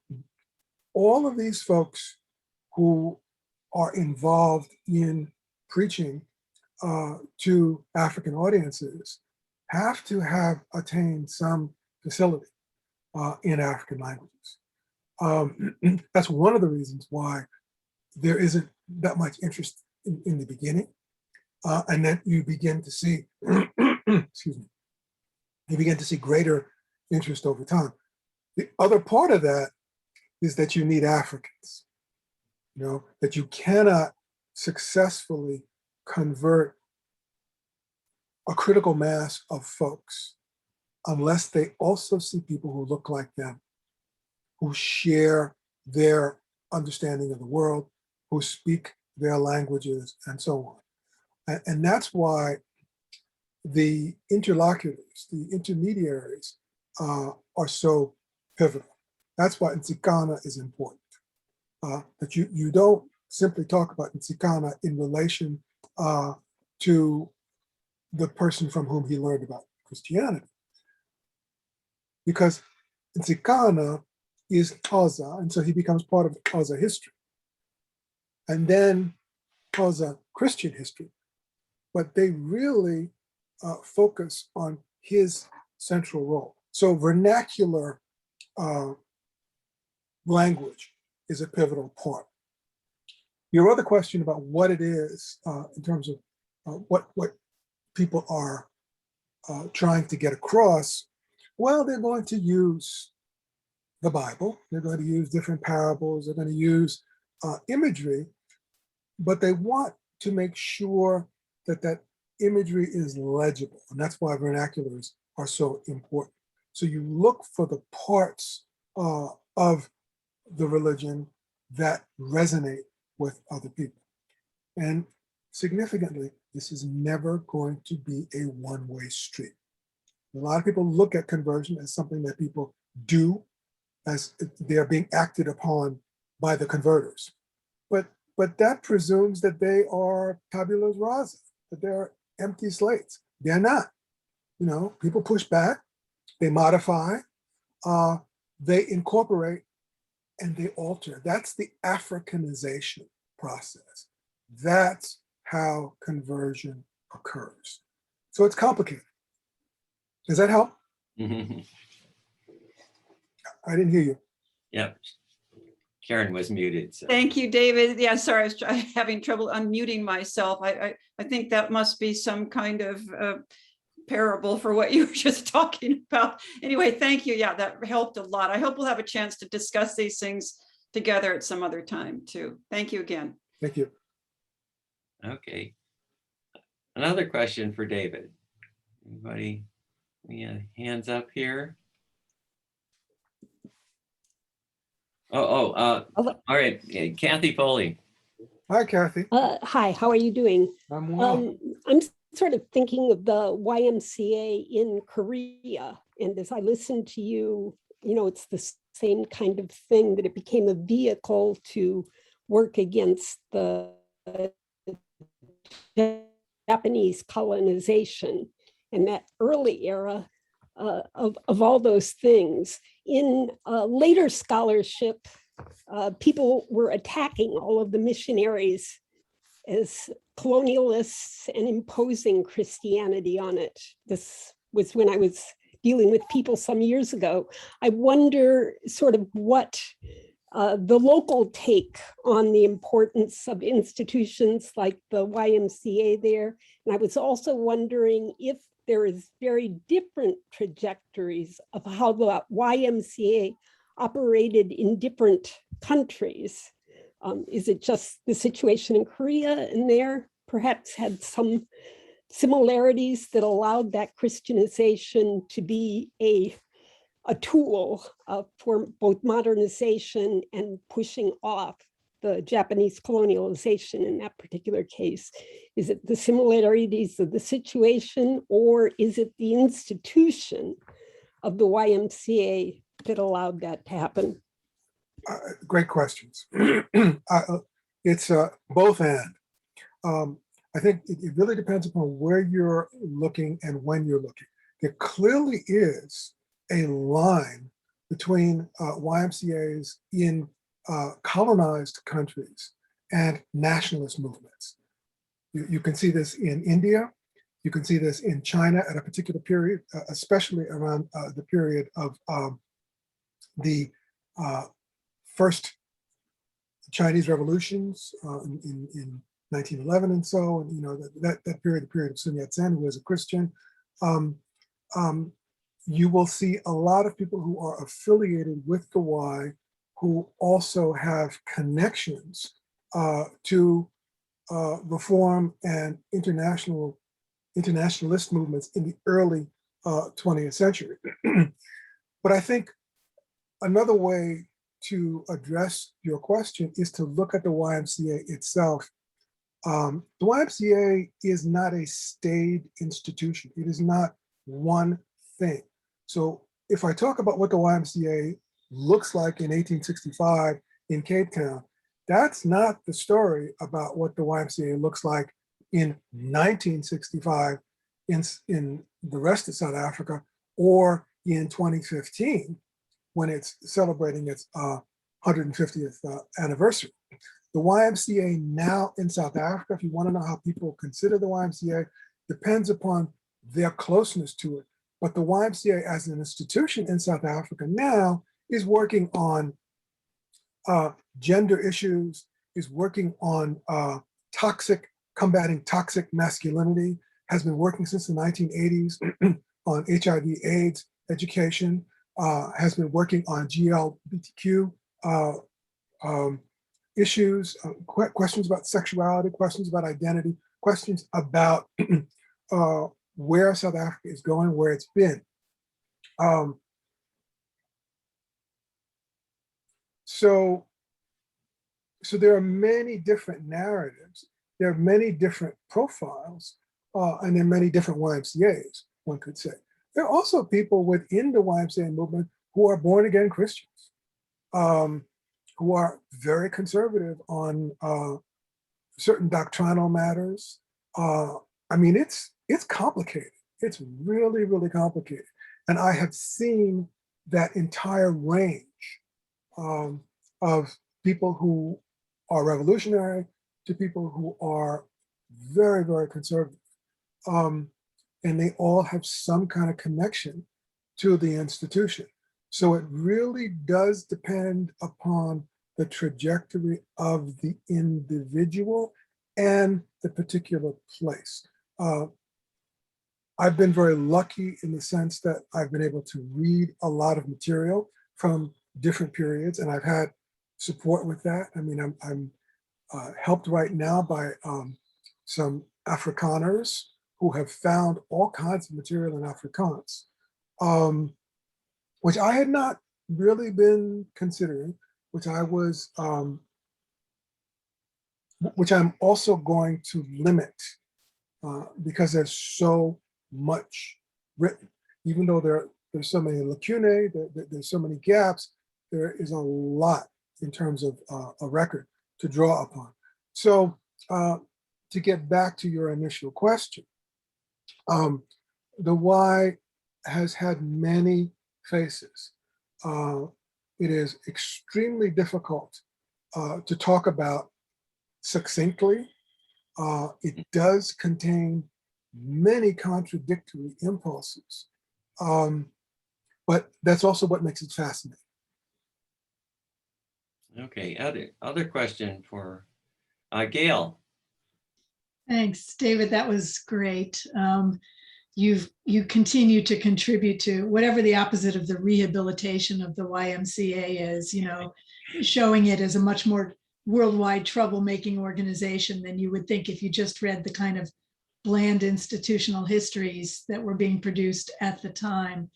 all of these folks who are involved in preaching to African audiences have to have attained some facility in African languages. That's one of the reasons why there isn't that much interest in the beginning. And then you begin to see, excuse me, you begin to see greater interest over time. The other part of that is that you need Africans, that you cannot successfully convert a critical mass of folks unless they also see people who look like them, who share their understanding of the world, who speak their languages, and so on. And that's why the interlocutors, the intermediaries, are so pivotal. That's why Nsikana is important. That you don't simply talk about Nsikana in relation to the person from whom he learned about Christianity. Because Nsikana is Xhosa, and so he becomes part of Xhosa history. And then Xhosa Christian history. But they really focus on his central role. So vernacular language is a pivotal part. Your other question about what it is in terms of what people are trying to get across, well, they're going to use the Bible. They're going to use different parables. They're going to use imagery, but they want to make sure that that imagery is legible. And that's why vernaculars are so important. So you look for the parts of the religion that resonate with other people. And significantly, this is never going to be a one-way street. A lot of people look at conversion as something that people do, as they're being acted upon by the converters. But that presumes that they are tabula rasa, that they're empty slates. They're not. People push back, they modify, they incorporate, and they alter. That's the Africanization process. That's how conversion occurs. So it's complicated. Does that help? Mm-hmm. I didn't hear you. Yep. Karen was muted. So. Thank you, David. Yeah, sorry, I was having trouble unmuting myself. I think that must be some kind of parable for what you were just talking about. Anyway, thank you. Yeah, that helped a lot. I hope we'll have a chance to discuss these things together at some other time too. Thank you again. Thank you. Okay. Another question for David. Anybody? Hands up here. All right, Kathy Foley. Hi, Kathy. Hi, how are you doing? I'm well. I'm sort of thinking of the YMCA in Korea. And as I listen to you, it's the same kind of thing, that it became a vehicle to work against the Japanese colonization. And that early era of all those things. In later scholarship, people were attacking all of the missionaries as colonialists and imposing Christianity on it. This was when I was dealing with people some years ago. I wonder sort of what the local take on the importance of institutions like the YMCA there. And I was also wondering if there is very different trajectories of how the YMCA operated in different countries. Is it just the situation in Korea and there perhaps had some similarities that allowed that Christianization to be a tool for both modernization and pushing off the Japanese colonialization in that particular case? Is it the similarities of the situation, or is it the institution of the YMCA that allowed that to happen? Great questions. It's both and. I think it really depends upon where you're looking and when you're looking. There clearly is a line between YMCAs in colonized countries and nationalist movements. You can see this in India. You can see this in China at a particular period, especially around the period of the first Chinese revolutions in 1911 and so, and that period, the period of Sun Yat-sen, who was a Christian. You will see a lot of people who are affiliated with the Y who also have connections to reform and internationalist movements in the early 20th century. But I think another way to address your question is to look at the YMCA itself. The YMCA is not a staid institution. It is not one thing. So if I talk about what the YMCA looks like in 1865 in Cape Town, that's not the story about what the YMCA looks like in 1965 in the rest of South Africa, or in 2015 when it's celebrating its 150th anniversary. The YMCA now in South Africa, if you want to know how people consider the YMCA, depends upon their closeness to it. But the YMCA as an institution in South Africa now is working on gender issues, is working on combating toxic masculinity, has been working since the 1980s on HIV/AIDS education, has been working on GLBTQ issues, questions about sexuality, questions about identity, questions about where South Africa is going, where it's been. So there are many different narratives, there are many different profiles, and there are many different YMCAs, one could say. There are also people within the YMCA movement who are born again Christians, who are very conservative on certain doctrinal matters. I mean, it's complicated. It's really, really complicated. And I have seen that entire range of people who are revolutionary to people who are very, very conservative. And they all have some kind of connection to the institution. So it really does depend upon the trajectory of the individual and the particular place. I've been very lucky in the sense that I've been able to read a lot of material from different periods, and I've had support with that. I mean, I'm helped right now by some Afrikaners who have found all kinds of material in Afrikaans, which I had not really been considering, which I was, which I'm also going to limit because there's so much written. Even though there's so many lacunae, there's so many gaps, there is a lot in terms of a record to draw upon. So to get back to your initial question, the Y has had many faces. It is extremely difficult to talk about succinctly. It does contain many contradictory impulses, but that's also what makes it fascinating. Okay, other question for Gail. Thanks, David. That was great. You continue to contribute to whatever the opposite of the rehabilitation of the YMCA is, showing it as a much more worldwide troublemaking organization than you would think if you just read the kind of bland institutional histories that were being produced at the time.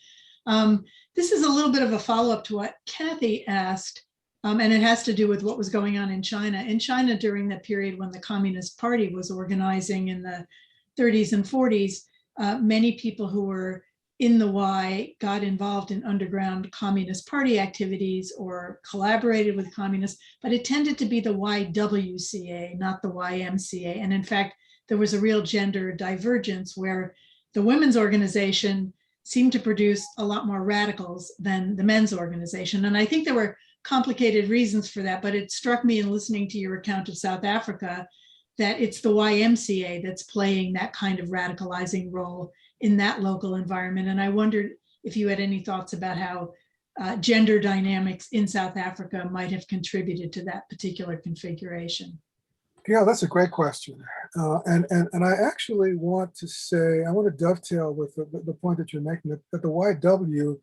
This is a little bit of a follow-up to what Kathy asked, and it has to do with what was going on in China. In China during that period when the Communist Party was organizing in the 30s and 40s, many people who were in the Y got involved in underground Communist Party activities or collaborated with communists, but it tended to be the YWCA, not the YMCA. And in fact, there was a real gender divergence where the women's organization seemed to produce a lot more radicals than the men's organization. And I think there were complicated reasons for that, but it struck me in listening to your account of South Africa that it's the YMCA that's playing that kind of radicalizing role in that local environment. And I wondered if you had any thoughts about how gender dynamics in South Africa might have contributed to that particular configuration. Yeah, that's a great question. And I actually want to say, I want to dovetail with the point that you're making, that the YW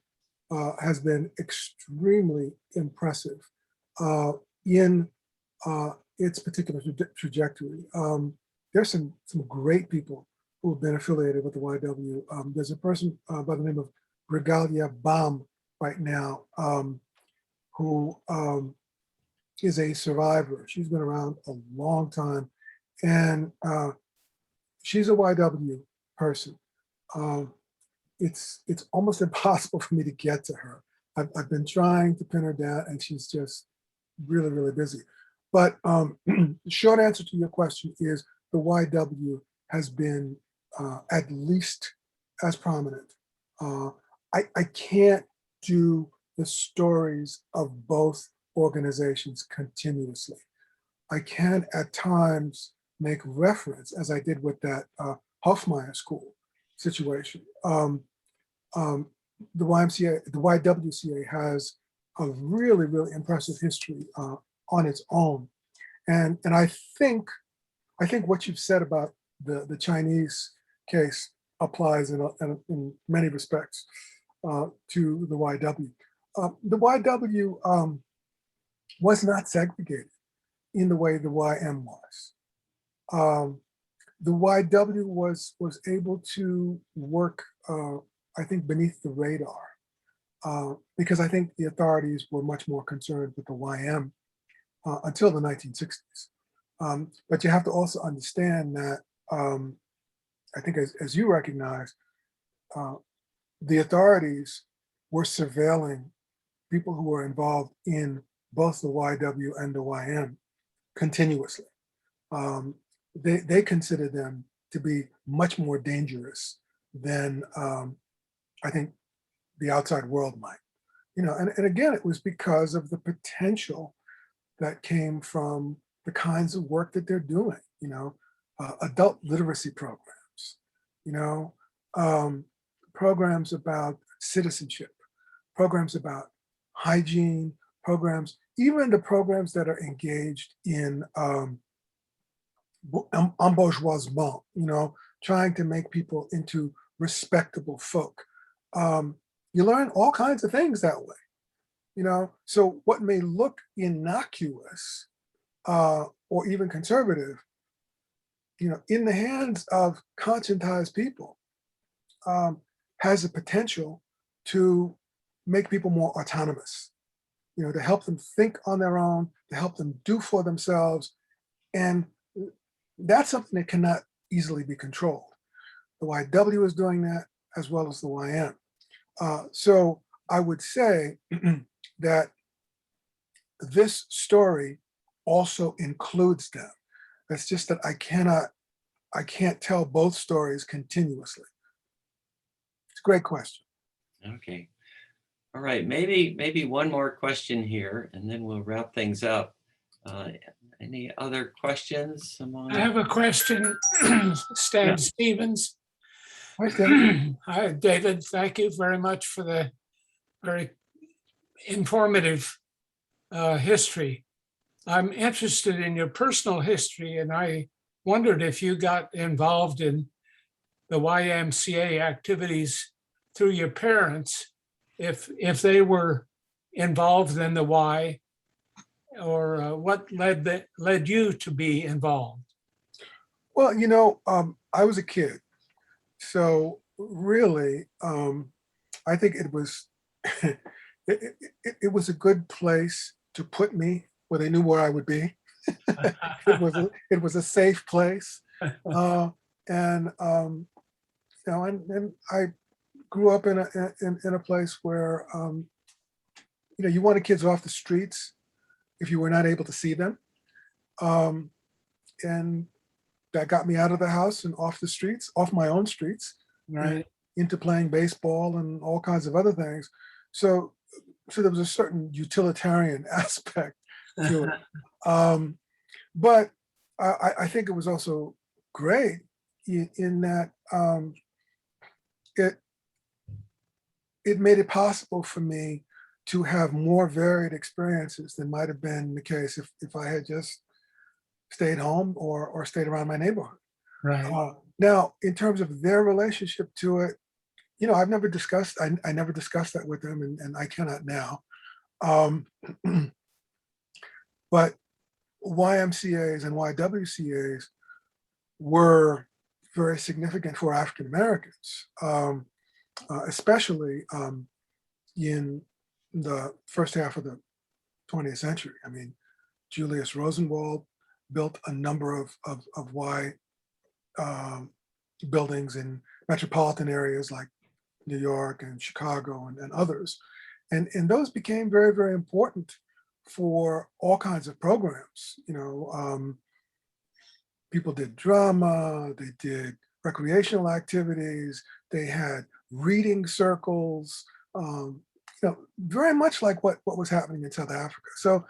has been extremely impressive in its particular trajectory. There's some great people who have been affiliated with the YW. There's a person by the name of Regalia Bam right now who is a survivor. She's been around a long time, and she's a YW person. It's almost impossible for me to get to her. I've been trying to pin her down, and she's just really, really busy. But the short answer to your question is the YW has been at least as prominent. I can't do the stories of both organizations continuously. I can at times make reference, as I did with that Hofmeyr School situation. The YMCA, the YWCA has a really, really impressive history on its own. And I think what you've said about the Chinese case applies in many respects to the YW. The YW was not segregated in the way the YM was. The YW was able to work, I think, beneath the radar, because I think the authorities were much more concerned with the YM until the 1960s. But you have to also understand that, I think as you recognize, the authorities were surveilling people who were involved in both the YW and the YM continuously. They consider them to be much more dangerous than I think the outside world might. And again, it was because of the potential that came from the kinds of work that they're doing, adult literacy programs, programs about citizenship, programs about hygiene, programs, even the programs that are engaged in embourgeoisement, trying to make people into respectable folk. You learn all kinds of things that way, So what may look innocuous or even conservative, in the hands of conscientized people, has the potential to make people more autonomous, to help them think on their own, to help them do for themselves. And that's something that cannot easily be controlled. The YW is doing that as well as the YM. So I would say that this story also includes them. It's just that I can't tell both stories continuously. It's a great question. Okay. All right, maybe one more question here, and then we'll wrap things up. Any other questions among? I have a question, Stan Stevens. Hi, Stan. Hi, David. Thank you very much for the very informative history. I'm interested in your personal history, and I wondered if you got involved in the YMCA activities through your parents, if they were involved in the Y, or what led you to be involved? Well, I was a kid, so really, I think it was it was a good place to put me where they knew where I would be. It was a safe place, and I grew up in a place where, you wanted kids off the streets if you were not able to see them. And that got me out of the house and off the streets, off my own streets, Right. into playing baseball and all kinds of other things. So there was a certain utilitarian aspect to it. But I think it was also great in that it made it possible for me to have more varied experiences than might have been the case if I had just stayed home or stayed around my neighborhood. Right. Now, in terms of their relationship to it, I've never discussed, I never discussed that with them, and I cannot now. But YMCAs and YWCAs were very significant for African Americans, especially in the first half of the 20th century. I mean, Julius Rosenwald built a number of Y buildings in metropolitan areas like New York and Chicago and others. And those became very, very important for all kinds of programs. People did drama, they did recreational activities, they had reading circles, very much like what was happening in South Africa. So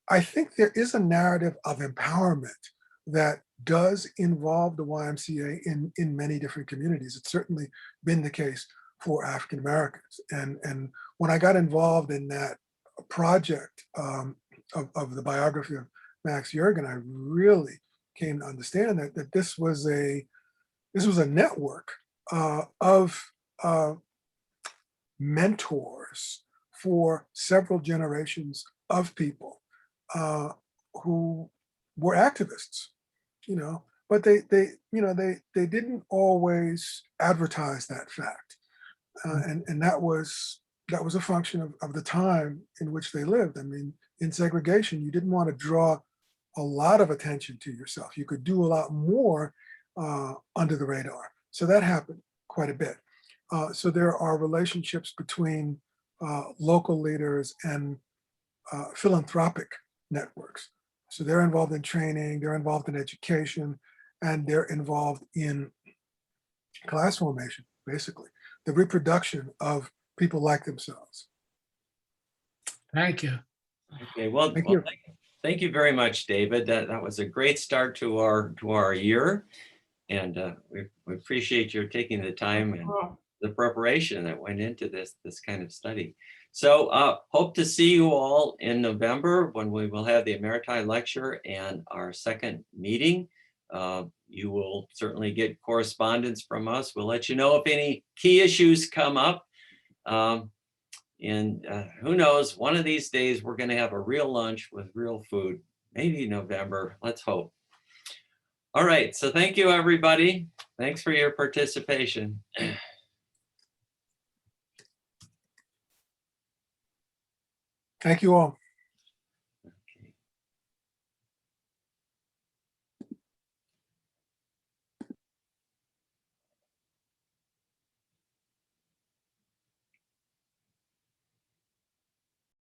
I think there is a narrative of empowerment that does involve the YMCA in many different communities. It's certainly been the case for African Americans. And when I got involved in that project of the biography of Max Jurgen, I really came to understand that this was a network of mentors for several generations of people who were activists, but they didn't always advertise that fact, and that was a function of the time in which they lived. I mean, in segregation, you didn't want to draw a lot of attention to yourself. You could do a lot more under the radar. So that happened quite a bit. So there are relationships between local leaders and philanthropic networks. So they're involved in training, they're involved in education, and they're involved in class formation, basically, the reproduction of people like themselves. Thank you. Okay, well, thank you very much, David. That was a great start to our year, and we appreciate your taking the time and the preparation that went into this kind of study. So hope to see you all in November when we will have the Emeriti lecture and our second meeting. You will certainly get correspondence from us. We'll let you know if any key issues come up. And who knows, one of these days we're going to have a real lunch with real food, maybe November, let's hope. All right, so thank you, everybody. Thanks for your participation. Thank you all.